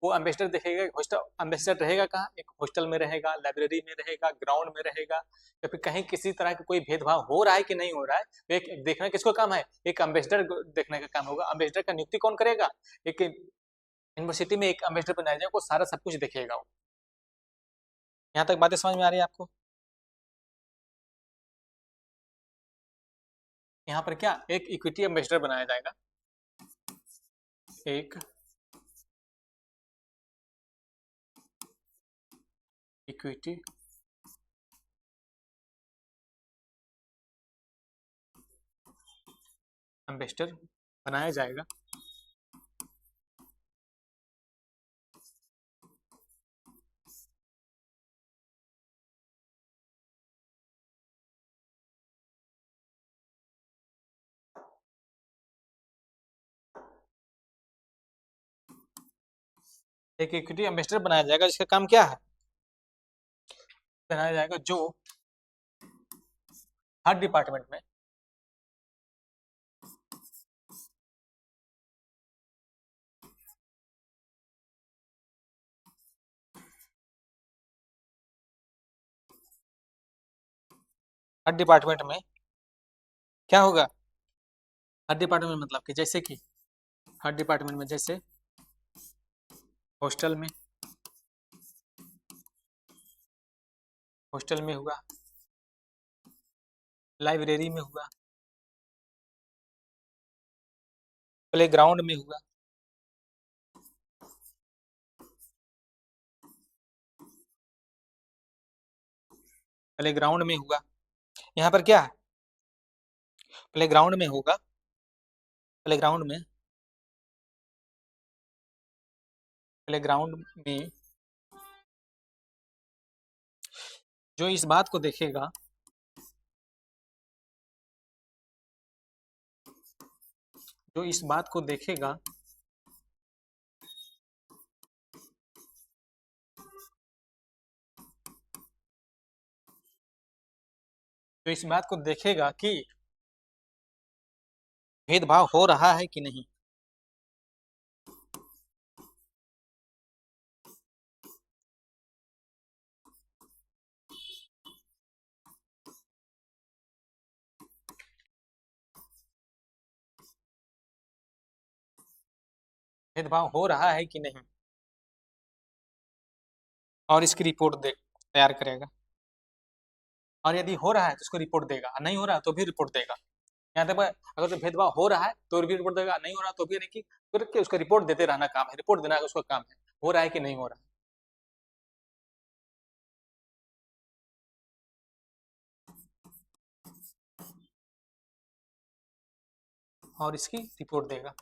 वो एम्बेसडर देखेगा हॉस्टल, एम्बेसडर रहेगा कहाँ? एक हॉस्टल में रहेगा, लाइब्रेरी में रहेगा, ग्राउंड में रहेगा, या फिर कहीं किसी तरह का कोई भेदभाव हो रहा है कि नहीं हो रहा है। तो एक देखना किसको काम है? एक एम्बेसडर देखने का काम होगा। एम्बेसडर का नियुक्ति कौन करेगा? एक यूनिवर्सिटी में एक एम्बेसडर बनाया जाए, वो सारा सब कुछ देखेगा वो। यहाँ तक बातें समझ में आ रही है आपको? यहाँ पर क्या एक इक्विटी एम्बेसडर बनाया जाएगा, एक इक्विटी एम्बेसडर बनाया जाएगा। एक इक्विटी एम्बेसडर बनाया जाएगा जिसका काम क्या है? बनाया जाएगा जो हर डिपार्टमेंट में हर डिपार्टमेंट में क्या होगा? हर डिपार्टमेंट में मतलब कि जैसे कि हर डिपार्टमेंट में जैसे हॉस्टल में, हॉस्टल में हुआ, लाइब्रेरी में हुआ, प्ले ग्राउंड में हुआ, प्ले ग्राउंड में हुआ। यहाँ पर क्या है? प्ले ग्राउंड में होगा, प्ले ग्राउंड में, प्ले ग्राउंड में जो इस बात को देखेगा, जो इस बात को देखेगा जो इस बात को देखेगा कि भेदभाव हो रहा है कि नहीं। भेदभाव हो रहा है कि नहीं, और इसकी रिपोर्ट दे तैयार करेगा। और यदि हो रहा है तो उसको रिपोर्ट देगा, नहीं हो रहा है तो भी रिपोर्ट देगा। यहाँ तक अगर तो भेदभाव हो रहा है तो भी रिपोर्ट देगा, नहीं हो रहा तो भी, नहीं कि फिर उसका रिपोर्ट देते रहना काम है। रिपोर्ट देना उसका काम है, हो रहा है कि नहीं हो रहा है। और इसकी रिपोर्ट देगा।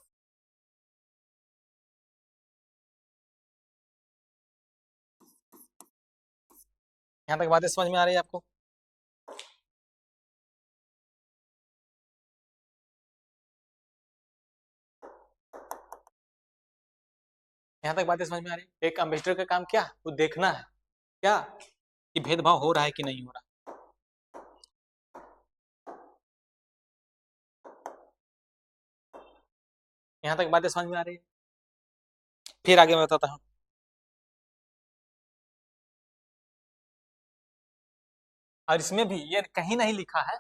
यहाँ तक बातें समझ में आ रही है आपको? यहाँ तक बातें समझ में आ रही? एक एम्बेसडर का काम क्या, वो देखना है क्या कि भेदभाव हो रहा है कि नहीं हो रहा। यहाँ तक बातें समझ में आ रही है? फिर आगे मैं बताता हूँ। और इसमें भी ये कहीं नहीं लिखा है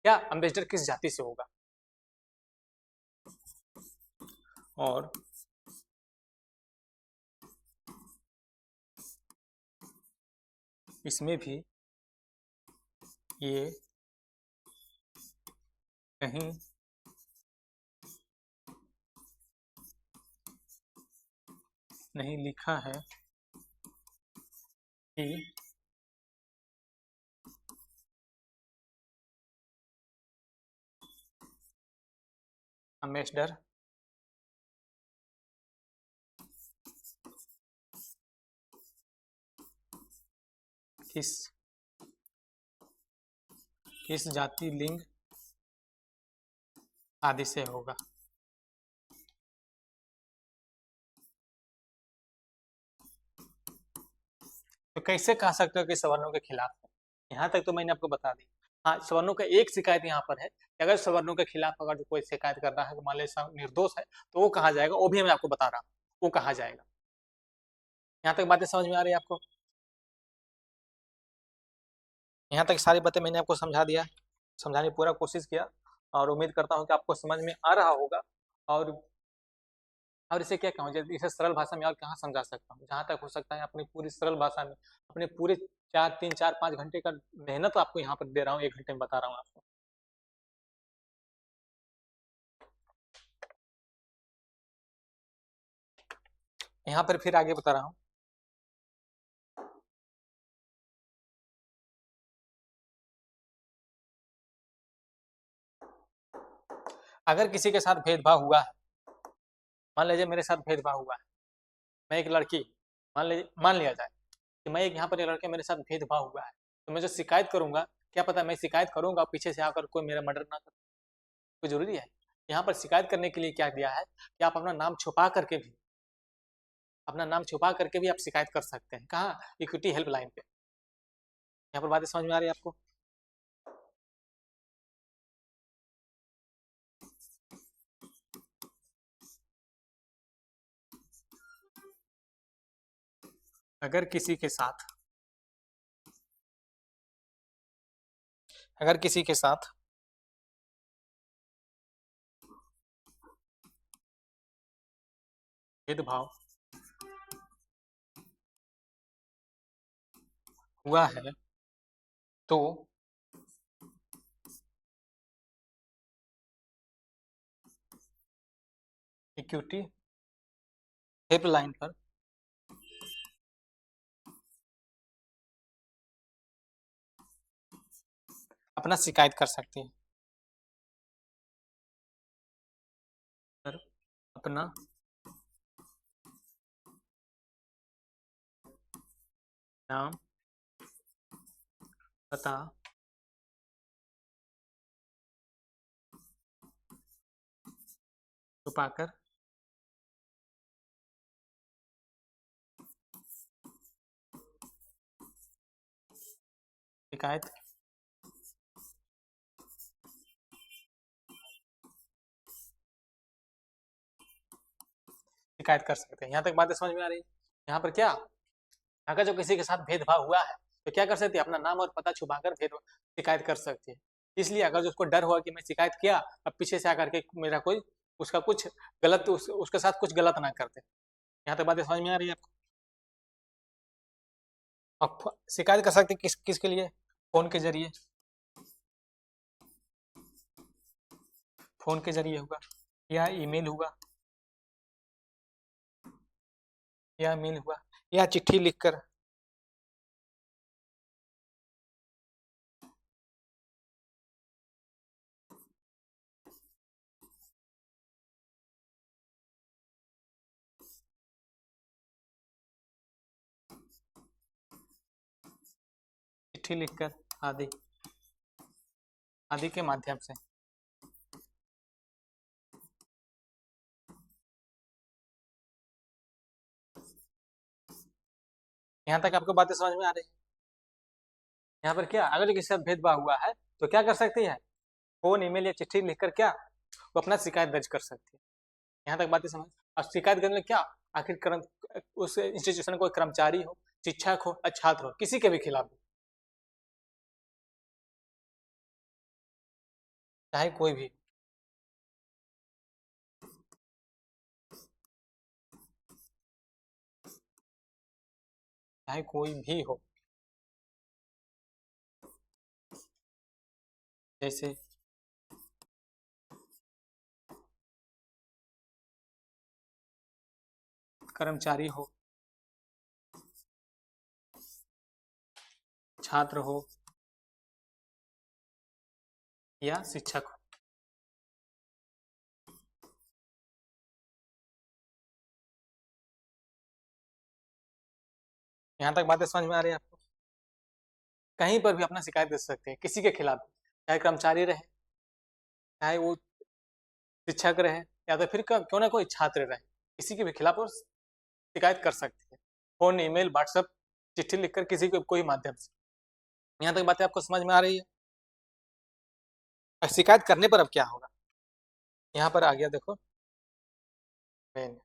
क्या एम्बेसडर किस जाति से होगा, और इसमें भी ये कहीं नहीं लिखा है कि एम्बेसडर किस किस जाति, लिंग आदि से होगा। तो कैसे कह सकते हो कि सवर्णों के खिलाफ है? यहाँ तक तो मैंने आपको बता दी। हाँ, सवर्णों का एक शिकायत यहाँ पर है कि अगर सवर्णों के खिलाफ अगर कोई शिकायत कर रहा है, मान लीजिए निर्दोष है, तो वो कहा जाएगा, वो भी मैं आपको बता रहा हूँ, वो कहा जाएगा। यहाँ तक बातें समझ में आ रही है आपको? यहाँ तक सारी बातें मैंने आपको समझा दिया, समझाने की पूरा कोशिश किया, और उम्मीद करता हूँ कि आपको समझ में आ रहा होगा। और इसे क्या कहूँ, जैसे इसे सरल भाषा में और कहाँ समझा सकता हूँ, जहाँ तक हो सकता है अपनी पूरी सरल भाषा में, अपने पूरे 4 3 4 5 घंटे का मेहनत आपको यहाँ पर दे रहा हूँ, 1 घंटे में बता रहा हूँ आपको। यहाँ पर फिर आगे बता रहा हूँ। अगर किसी के साथ भेदभाव हुआ है, मान लीजिए मेरे साथ भेदभाव हुआ है, मैं एक लड़की, मान लिया जाए कि मैं एक यहाँ पर एक लड़के, मेरे साथ भेदभाव हुआ है, तो मैं जो शिकायत करूंगा, क्या पता मैं शिकायत करूंगा पीछे से आकर कोई मेरा मर्डर ना करे, कोई जरूरी है? यहाँ पर शिकायत करने के लिए क्या दिया है कि आप अपना नाम छुपा करके भी आप शिकायत कर सकते हैं। कहाँ? इक्विटी हेल्पलाइन पे। यहाँ पर बातें समझ में आ रही है आपको? अगर किसी के साथ अगर किसी के साथ भेदभाव हुआ है, तो इक्विटी हेल्पलाइन पर अपना शिकायत कर सकती है। पर अपना नाम, पता, छुपाकर शिकायत शिकायत कर सकते हैं। यहाँ तक बातें समझ में आ रही है? यहाँ पर क्या, अगर जो किसी के साथ भेदभाव हुआ है, तो क्या कर सकती है, अपना नाम और पता छुपाकर भेद शिकायत कर सकती है। इसलिए अगर जो उसको डर हुआ कि मैं शिकायत किया, अब पीछे से आकर के मेरा कोई उसका कुछ गलत उसके साथ कुछ गलत ना करते। यहाँ तक बातें समझ में आ रही है आपको? अब शिकायत कर सकते किसके लिए? फोन के जरिए, फोन के जरिए होगा, या ईमेल हुआ, या मेल हुआ, या चिट्ठी लिखकर। चिट्ठी लिखकर आदि आदि के माध्यम से। यहाँ तक आपको बातें समझ में आ रही है? यहाँ पर क्या, अगर किसी के साथ भेदभाव हुआ है तो क्या कर सकती है, फोन, ईमेल या चिट्ठी लिखकर क्या वो अपना शिकायत दर्ज कर सकती है। यहाँ तक बातें समझ। और शिकायत करने में क्या, आखिर उस इंस्टीट्यूशन कोई कर्मचारी हो, शिक्षक हो या छात्र हो, किसी के भी खिलाफ हो, चाहे कोई भी, चाहे कोई भी हो, जैसे कर्मचारी हो, छात्र हो या शिक्षक हो। यहाँ तक बातें समझ में आ रही है आपको? कहीं पर भी अपना शिकायत दे सकते हैं किसी के खिलाफ, चाहे कर्मचारी रहे, चाहे वो शिक्षक रहे, या तो फिर क्यों ना कोई छात्र रहे, किसी के भी खिलाफ वो शिकायत कर सकती है, फोन, ईमेल, व्हाट्सएप, चिट्ठी लिखकर, किसी के कोई माध्यम से। यहाँ तक बातें आपको समझ में आ रही है? शिकायत करने पर अब क्या होगा, यहाँ पर आ गया देखो मेन।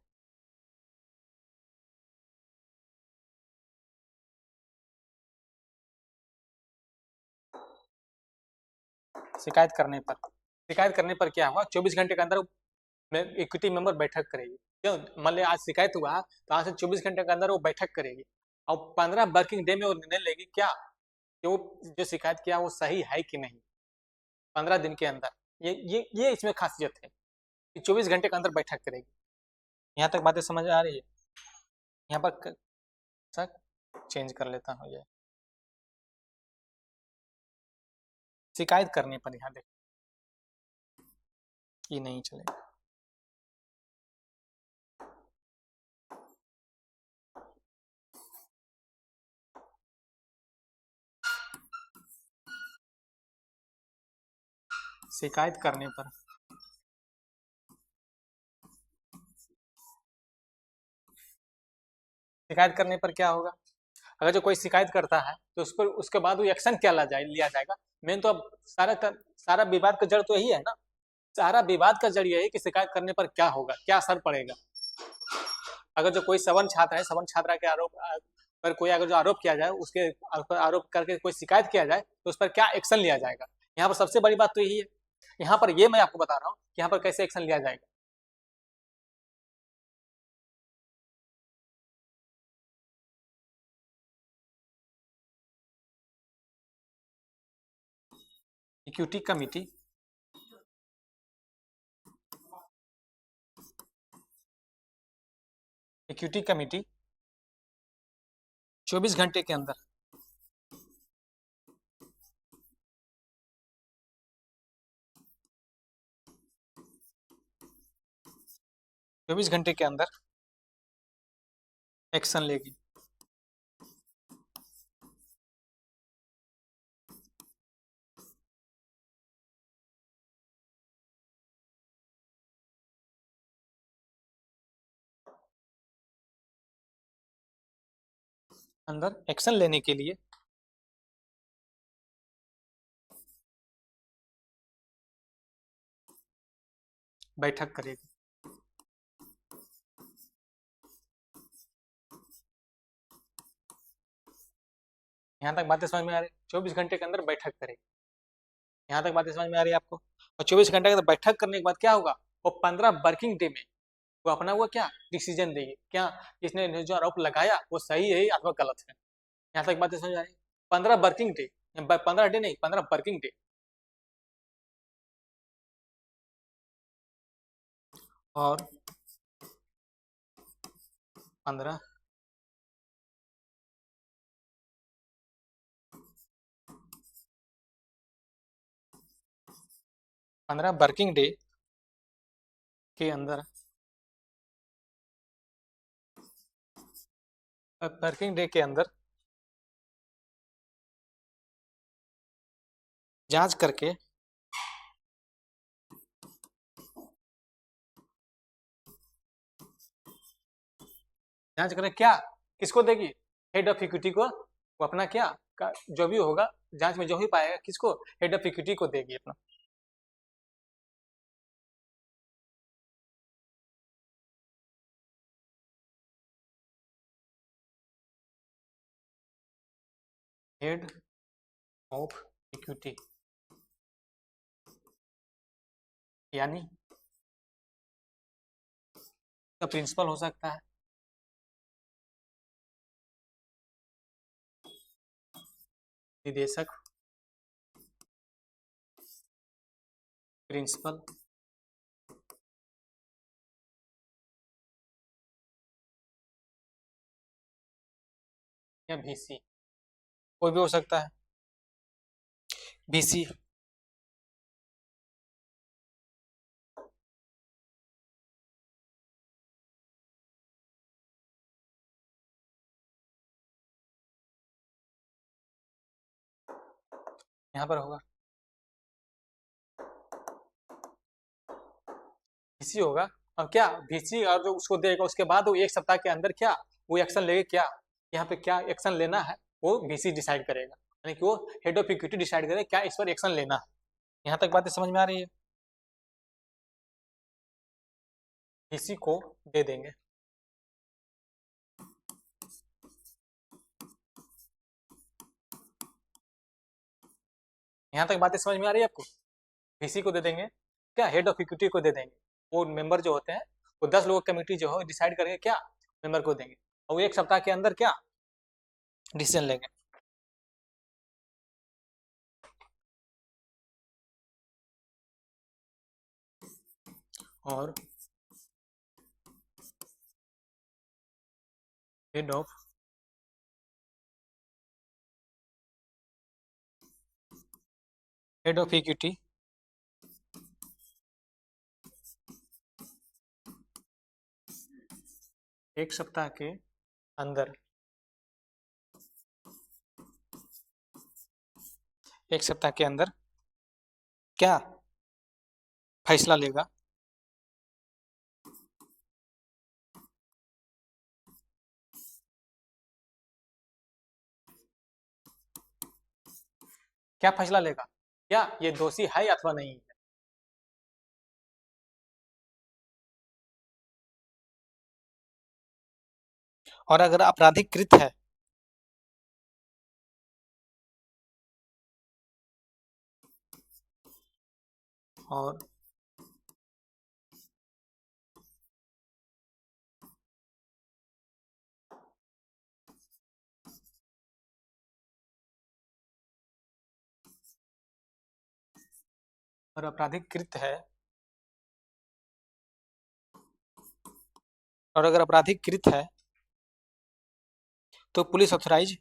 शिकायत करने पर क्या हुआ, 24 घंटे के अंदर इक्विटी मेंबर बैठक करेगी। क्यों, मान लिया आज शिकायत हुआ तो आज से 24 घंटे के अंदर वो बैठक करेगी और 15 वर्किंग डे में वो निर्णय लेगी क्या कि वो जो शिकायत किया वो सही है कि नहीं, 15 दिन के अंदर। ये इसमें खासियत है कि 24 घंटे के अंदर बैठक करेगी। यहाँ तक बातें समझ आ रही है? यहाँ पर सर चेंज कर लेता हूँ ये, शिकायत करने पर यहाँ देखो ये नहीं चलेगा। शिकायत करने पर, शिकायत करने पर क्या होगा, अगर जो कोई शिकायत करता है तो उस पर उसके बाद वो एक्शन क्या लिया जाएगा। मेन तो अब सारा विवाद का जड़ तो यही है ना, सारा विवाद का जड़ यही कि शिकायत करने पर क्या होगा, क्या असर पड़ेगा। अगर जो कोई सवर्ण छात्र है, सवर्ण छात्रा के आरोप पर कोई अगर जो आरोप किया जाए, उसके पर आरोप करके कोई शिकायत किया जाए तो उस पर क्या एक्शन लिया जाएगा। यहाँ पर सबसे बड़ी बात तो यही है। यहाँ पर ये मैं आपको बता रहा हूँ कि यहाँ पर कैसे एक्शन लिया जाएगा। इक्विटी कमिटी, इक्विटी कमिटी 24 घंटे के अंदर, 24 घंटे के अंदर एक्शन लेगी। अंदर एक्शन लेने के लिए बैठक करेगी। यहाँ तक बातें समझ में आ रही, 24 घंटे के अंदर बैठक करेगी। यहाँ तक बातें समझ में आ रही है आपको? और 24 घंटे के अंदर बैठक करने के बाद क्या होगा, वो 15 वर्किंग डे में वो अपना वो क्या डिसीजन देगी, क्या इसने जो आरोप लगाया वो सही है अथवा गलत है। यहाँ तक बातें समझ आ रही? 15 वर्किंग डे, 15 डे नहीं, 15 वर्किंग डे। और 15 वर्किंग डे के अंदर, वर्किंग डे के अंदर जांच करके, जांच करें क्या, किसको देगी, हेड ऑफ इक्विटी को वो अपना क्या जो भी होगा जांच में जो भी पाएगा किसको, हेड ऑफ इक्विटी को देगी अपना। हेड ऑफ इक्विटी यानी का प्रिंसिपल हो सकता है, निदेशक, प्रिंसिपल, या वीसी, कोई भी हो सकता है, वीसी। यहाँ पर होगा वीसी होगा। और क्या वीसी और जो उसको देगा उसके बाद वो 1 सप्ताह के अंदर क्या वो एक्शन लेगा, क्या यहाँ पे क्या एक्शन लेना है वो वीसी डिसाइड करेगा, यानी कि वो हेड ऑफ इक्विटी डिसाइड करेगा क्या इस पर एक्शन लेना है। यहाँ तक बातें समझ में आ रही है? वीसी को दे देंगे। यहाँ तक बातें समझ में आ रही है आपको? वीसी को दे देंगे, क्या हेड ऑफ इक्विटी को दे देंगे। वो मेंबर जो होते हैं वो 10 लोगों की कमेटी जो है डिसाइड करेंगे क्या मेंबर को देंगे, और वो 1 सप्ताह के अंदर क्या डिसीजन लेंगे। और हेड ऑफ इक्विटी 1 सप्ताह के अंदर 1 सप्ताह के अंदर क्या फैसला लेगा। क्या फैसला लेगा, क्या ये दोषी है अथवा नहीं है। और अगर आपराधिक कृत है, और आपराधिक कृत है, और अगर आपराधिक कृत है तो पुलिस ऑथराइज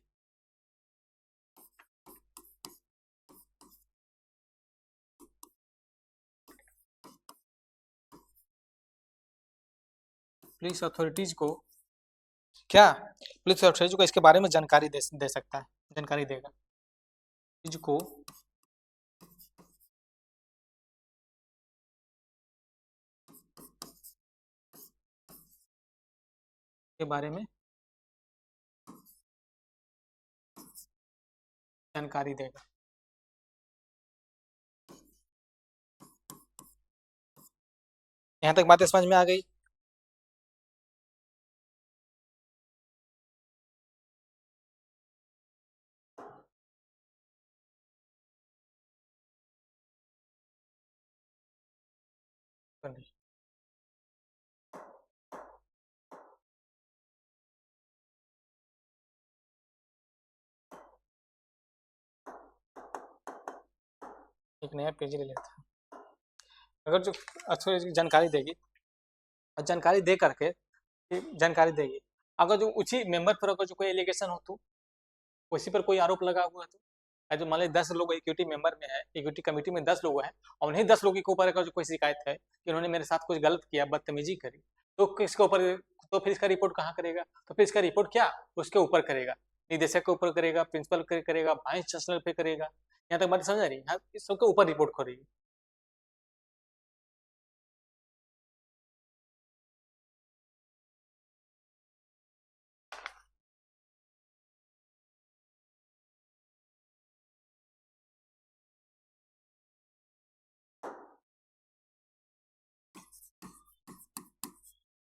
पुलिस अथॉरिटीज को क्या पुलिस अथॉरिटीज को इसके बारे में जानकारी दे सकता है, जानकारी देगा चीज को के बारे में जानकारी देगा। यहाँ तक बातें समझ में आ गई? एक नया पेज ले लेता हूँ। अगर जो अथॉरिटी जानकारी देगी और जानकारी दे करके जानकारी देगी, अगर जो उसी मेंबर पर अगर जो कोई एलिगेशन हो तो उसी पर कोई आरोप लगा हुआ तो जो मान लीजिए 10 लोग इक्विटी मेंबर में है, इक्विटी कमेटी में 10 लोग हैं, और उन्हीं 10 लोगों के ऊपर अगर जो कोई शिकायत है कि उन्होंने मेरे साथ कुछ गलत किया, बदतमीजी करी, तो किसके ऊपर, तो फिर इसका रिपोर्ट कहाँ करेगा, तो फिर इसका रिपोर्ट क्या उसके ऊपर करेगा, निदेशक के ऊपर करेगा, प्रिंसिपल करेगा, वाइस चांसलर पे करेगा। यहाँ तक बात समझ आ रही है? इस सबके ऊपर रिपोर्ट करेगी।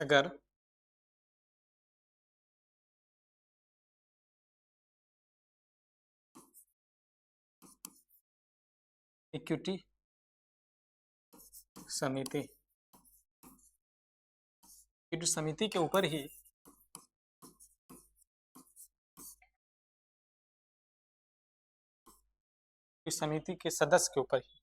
अगर इक्विटी समिति इक्विटी समिति के ऊपर ही इस समिति के सदस्य के ऊपर ही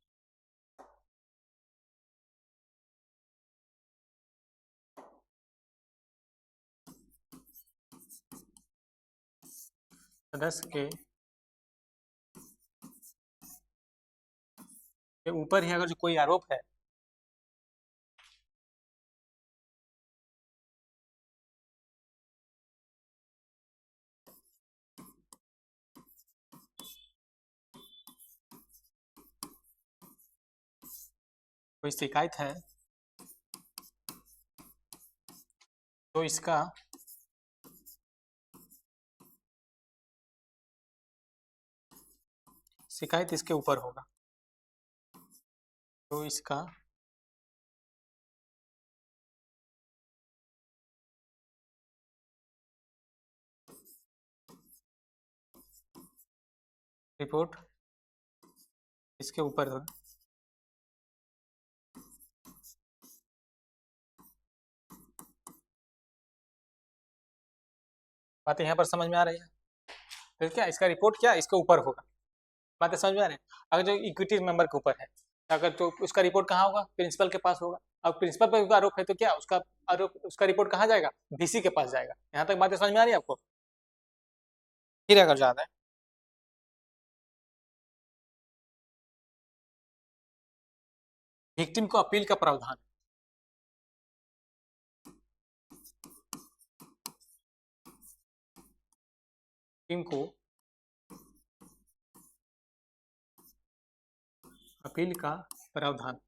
सदस्य के ऊपर ही अगर जो कोई आरोप है कोई शिकायत है तो इसका शिकायत इसके ऊपर होगा तो इसका रिपोर्ट इसके ऊपर होगा। बातें यहाँ पर समझ में आ रही है। फिर क्या इसका रिपोर्ट क्या इसके ऊपर होगा। बातें समझ में आ रही है। अगर जो इक्विटी मेंबर के ऊपर है अगर तो उसका रिपोर्ट कहाँ होगा प्रिंसिपल के पास होगा। अब प्रिंसिपल पर आरोप है तो क्या उसका आरोप उसका रिपोर्ट कहाँ जाएगा वीसी के पास जाएगा। यहाँ तक बातें समझ में आ रही है आपको। फिर अगर ज्यादा है विक्टिम को अपील का प्रावधान विक्टिम को अपील का प्रावधान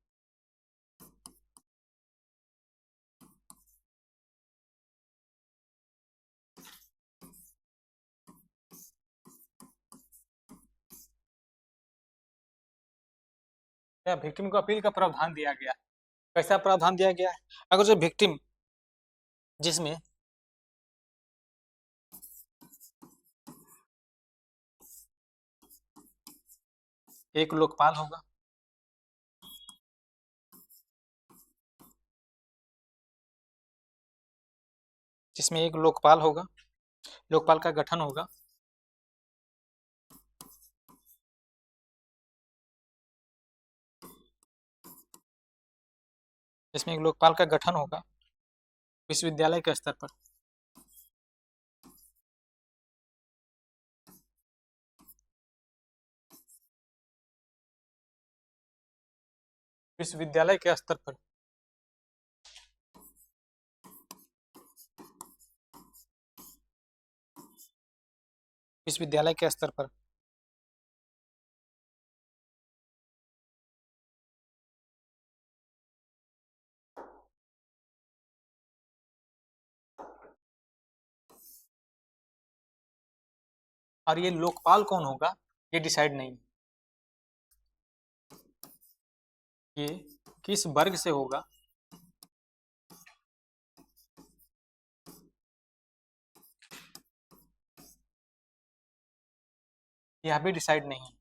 या विक्टिम को अपील का प्रावधान दिया गया। कैसा प्रावधान दिया गया है। अगर जो विक्टिम जिसमें एक लोकपाल होगा जिसमें एक लोकपाल होगा लोकपाल का गठन होगा जिसमें एक लोकपाल का गठन होगा विश्वविद्यालय के स्तर पर विश्वविद्यालय के स्तर पर विश्वविद्यालय के स्तर पर और ये लोकपाल कौन होगा ये डिसाइड नहीं। ये किस वर्ग से होगा यह भी डिसाइड नहीं है।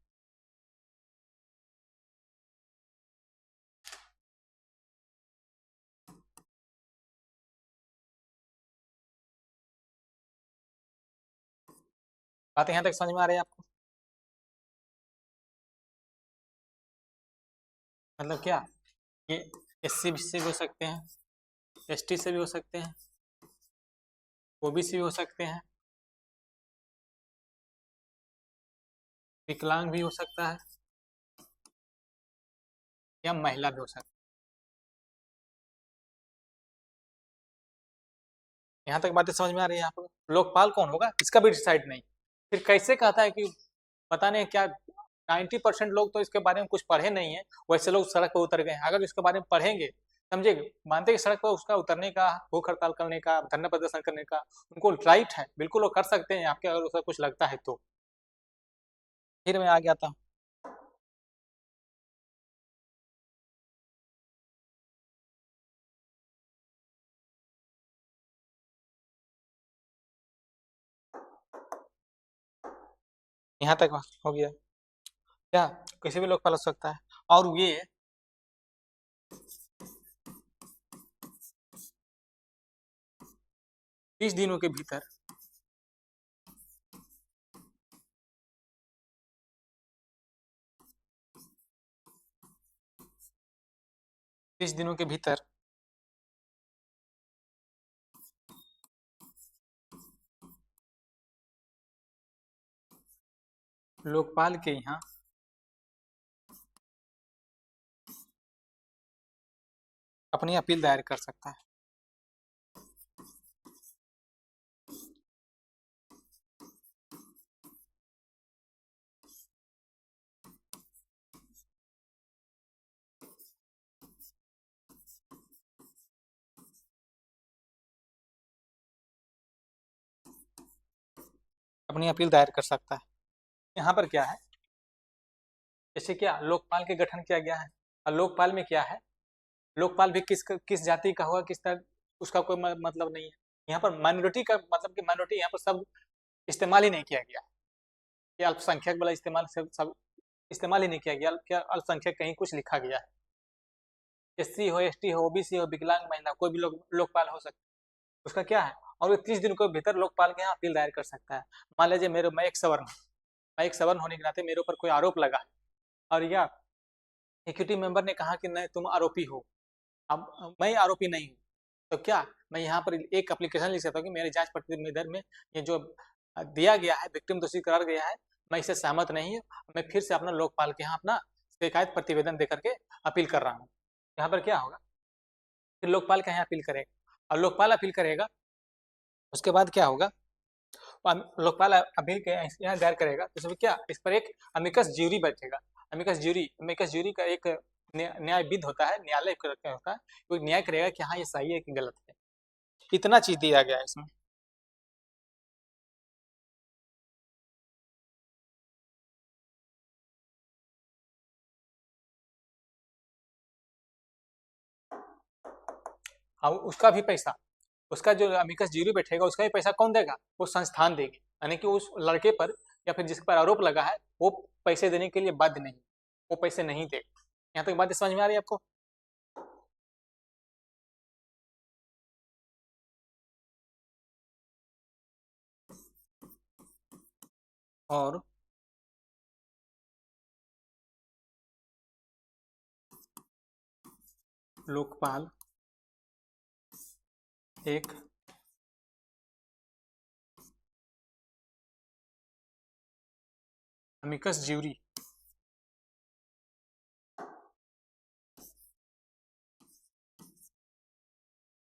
बात यहाँ तक समझ में आ रही है आपको। मतलब क्या ये एससी से भी हो सकते हैं एसटी से भी हो सकते हैं ओबीसी भी हो सकते हैं विकलांग भी हो सकता है या महिला भी हो सकता है। यहाँ तक बातें समझ में आ रही है आपको। लोकपाल कौन होगा इसका भी डिसाइड नहीं। फिर कैसे कहता है कि पता नहीं क्या 90% लोग तो इसके बारे में कुछ पढ़े नहीं है वैसे लोग सड़क पर उतर गए हैं। अगर इसके बारे में पढ़ेंगे समझे मानते कि सड़क पर उसका उतरने का भूख हड़ताल करने का धरना प्रदर्शन करने का उनको राइट है बिल्कुल वो कर सकते हैं आपके अगर उसका कुछ लगता है तो। फिर मैं आ गया था यहाँ तक हो गया क्या? किसी भी लोकपाल हो सकता है। और ये 30 दिनों के भीतर 30 दिनों के भीतर लोकपाल के यहाँ अपनी अपील दायर कर सकता है। अपनी अपील दायर कर सकता है। यहाँ पर क्या है, जैसे क्या लोकपाल के गठन किया गया है, और लोकपाल में क्या है, लोकपाल भी किस जाति का होगा, किस तरह, उसका कोई मतलब नहीं है। यहाँ पर माइनॉरिटी का मतलब कि माइनॉरिटी यहाँ पर सब इस्तेमाल ही नहीं किया गया, ये अल्पसंख्यक वाला इस्तेमाल सब इस्तेमाल ही नहीं किया गया। क्या अल्पसंख्यक कहीं कुछ लिखा गया है? एससी हो, एसटी हो, ओबीसी हो, विकलांग महिला, कोई भी लोकपाल हो सकता है। उसका क्या है, और वो 30 दिन के भीतर लोकपाल के यहाँ अपील दायर कर सकता है। मान लीजिए मैं एक सवर्ण हूँ, मैं एक सवर्ण होने के नाते मेरे ऊपर कोई आरोप लगा है, और या इक्विटी मेंबर ने कहा कि नहीं तुम आरोपी हो, अब मैं आरोपी नहीं हूँ, तो क्या मैं यहाँ पर एक एप्लीकेशन लिख सकता हूँ कि मेरे जांच प्रतिवेदन में ये जो दिया गया है, विक्टिम दोषी करार गया है, मैं इससे सहमत नहीं हूँ, मैं फिर से अपना लोकपाल के यहाँ अपना शिकायत प्रतिवेदन देकर के अपील कर रहा हूँ। यहाँ पर क्या होगा, फिर लोकपाल के यहाँ अपील करेगा, और लोकपाल अपील करेगा, उसके बाद क्या होगा, लोकपाल अपील के यहाँ दायर करेगा, तो इसमें क्या, इस पर एक अमिकस ज्यूरी बैठेगा। अमिकस ज्यूरी का एक न्यायविद होता है, न्यायालय होता है, वो न्याय करेगा कि हाँ ये सही है कि गलत है। इतना चीज दिया गया है इसमें। हाँ, उसका भी पैसा, उसका जो अमिकस ज्यूरी बैठेगा उसका भी पैसा कौन देगा, वो संस्थान देगी, यानी कि उस लड़के पर या फिर जिस पर आरोप लगा है वो पैसे देने के लिए बाध्य नहीं, वो पैसे नहीं देगा। यहाँ तक बात समझ में आ रही है आपको? और लोकपाल एक अमिकस ज्यूरी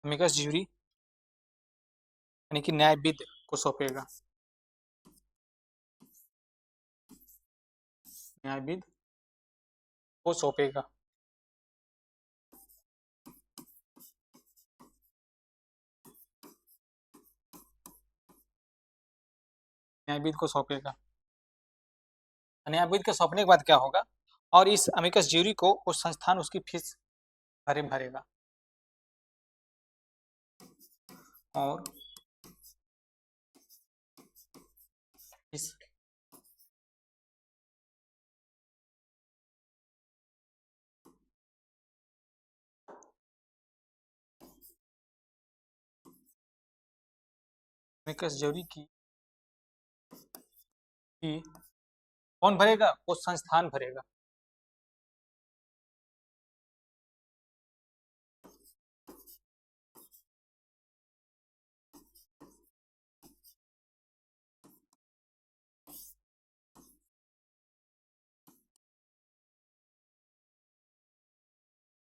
अमिकस ज्यूरी यानी कि न्यायविद को सौंपेगा, न्यायविद को सौंपेगा। न्यायविद को सौंपेगा, न्यायविद के सौंपने के बाद क्या होगा, और इस अमिकस ज्यूरी को उस संस्थान उसकी फीस भरेगा, और इस अमिकस ज्यूरी की कौन भरेगा, वो संस्थान भरेगा।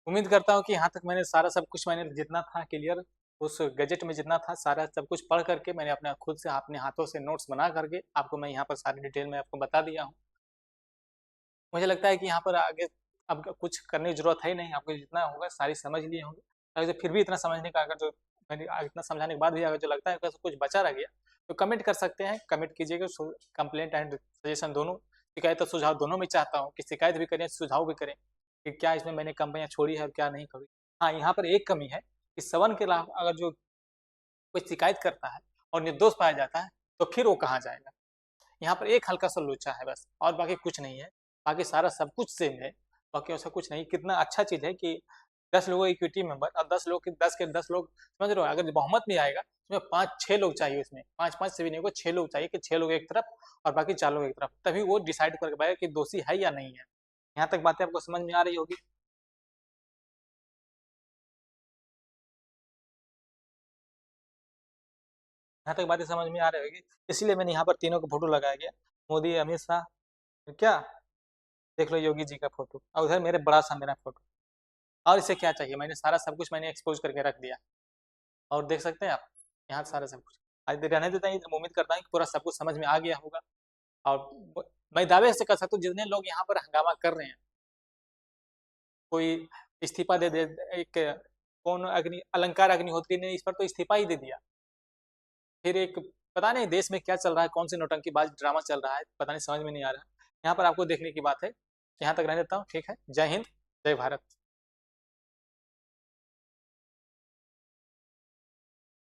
उम्मीद करता हूँ कि यहाँ तक मैंने सारा सब कुछ मैंने जितना था क्लियर, उस गजट में जितना था सारा सब कुछ पढ़ करके मैंने अपने खुद से अपने हाथों से नोट्स बना करके आपको मैं यहाँ पर सारी डिटेल में आपको बता दिया हूँ। मुझे लगता है कि यहाँ पर आगे अब कुछ करने की जरूरत है ही नहीं, आपको जितना होगा सारी समझ लिए होंगे। अगर फिर भी इतना समझने का अगर जो मैंने इतना समझाने के बाद भी अगर जो लगता है कि कुछ बचा रह गया तो कमेंट कर सकते हैं, कमेंट कीजिएगा। कंप्लेंट एंड सजेशन दोनों, शिकायत और सुझाव दोनों में चाहता हूँ कि शिकायत भी करें सुझाव भी करें कि क्या इसमें मैंने कंपनियां छोड़ी है और क्या नहीं छोड़ी। हाँ, यहाँ पर एक कमी है कि सवन के अलावा अगर जो कोई शिकायत करता है और निर्दोष पाया जाता है तो फिर वो कहाँ जाएगा, यहाँ पर एक हल्का सा लोचा है बस, और बाकी कुछ नहीं है। बाकी सारा सब कुछ सेम है। बाकी ऐसा कुछ नहीं। कितना अच्छा चीज़ है कि 10 लोगों इक्विटी मेंबर, और 10 लोग के 10 लोग, समझ रहे हो? अगर बहुमत में आएगा उसमें 5-6 लोग चाहिए, उसमें 5-5 से भी नहीं होगा, 6 लोग चाहिए कि 6 लोग एक तरफ और बाकी 4 लोग एक तरफ, तभी वो डिसाइड कर पाएगा कि दोषी है या नहीं है। यहाँ तक बातें आपको समझ में आ रही होगी। यहाँ तक बातें समझ में आ रही होगी। इसीलिए मैंने यहाँ पर तीनों का फोटो लगाया गया, मोदी, अमित शाह, क्या, देख लो योगी जी का फोटो, और उधर मेरे बड़ा सा मेरा फोटो। और इसे क्या चाहिए, मैंने सारा सब कुछ मैंने एक्सपोज करके रख दिया, और देख सकते हैं आप यहाँ सारा सब कुछ। आज रहने देता हूँ, उम्मीद करता हूँ कि पूरा सब कुछ समझ में आ गया होगा। और मैं दावे से कर सकता हूँ जितने लोग यहाँ पर हंगामा कर रहे हैं, कोई इस्तीफा दे दे, एक कौन अग्नि अलंकार अग्निहोत्री ने इस पर तो इस्तीफा ही दे दिया। फिर एक पता नहीं देश में क्या चल रहा है, कौन सी नौटंकीबाज ड्रामा चल रहा है, पता नहीं, समझ में नहीं आ रहा। यहाँ पर आपको देखने की बात है। यहाँ तक रहने देता हूँ, ठीक है। जय हिंद, जय भारत।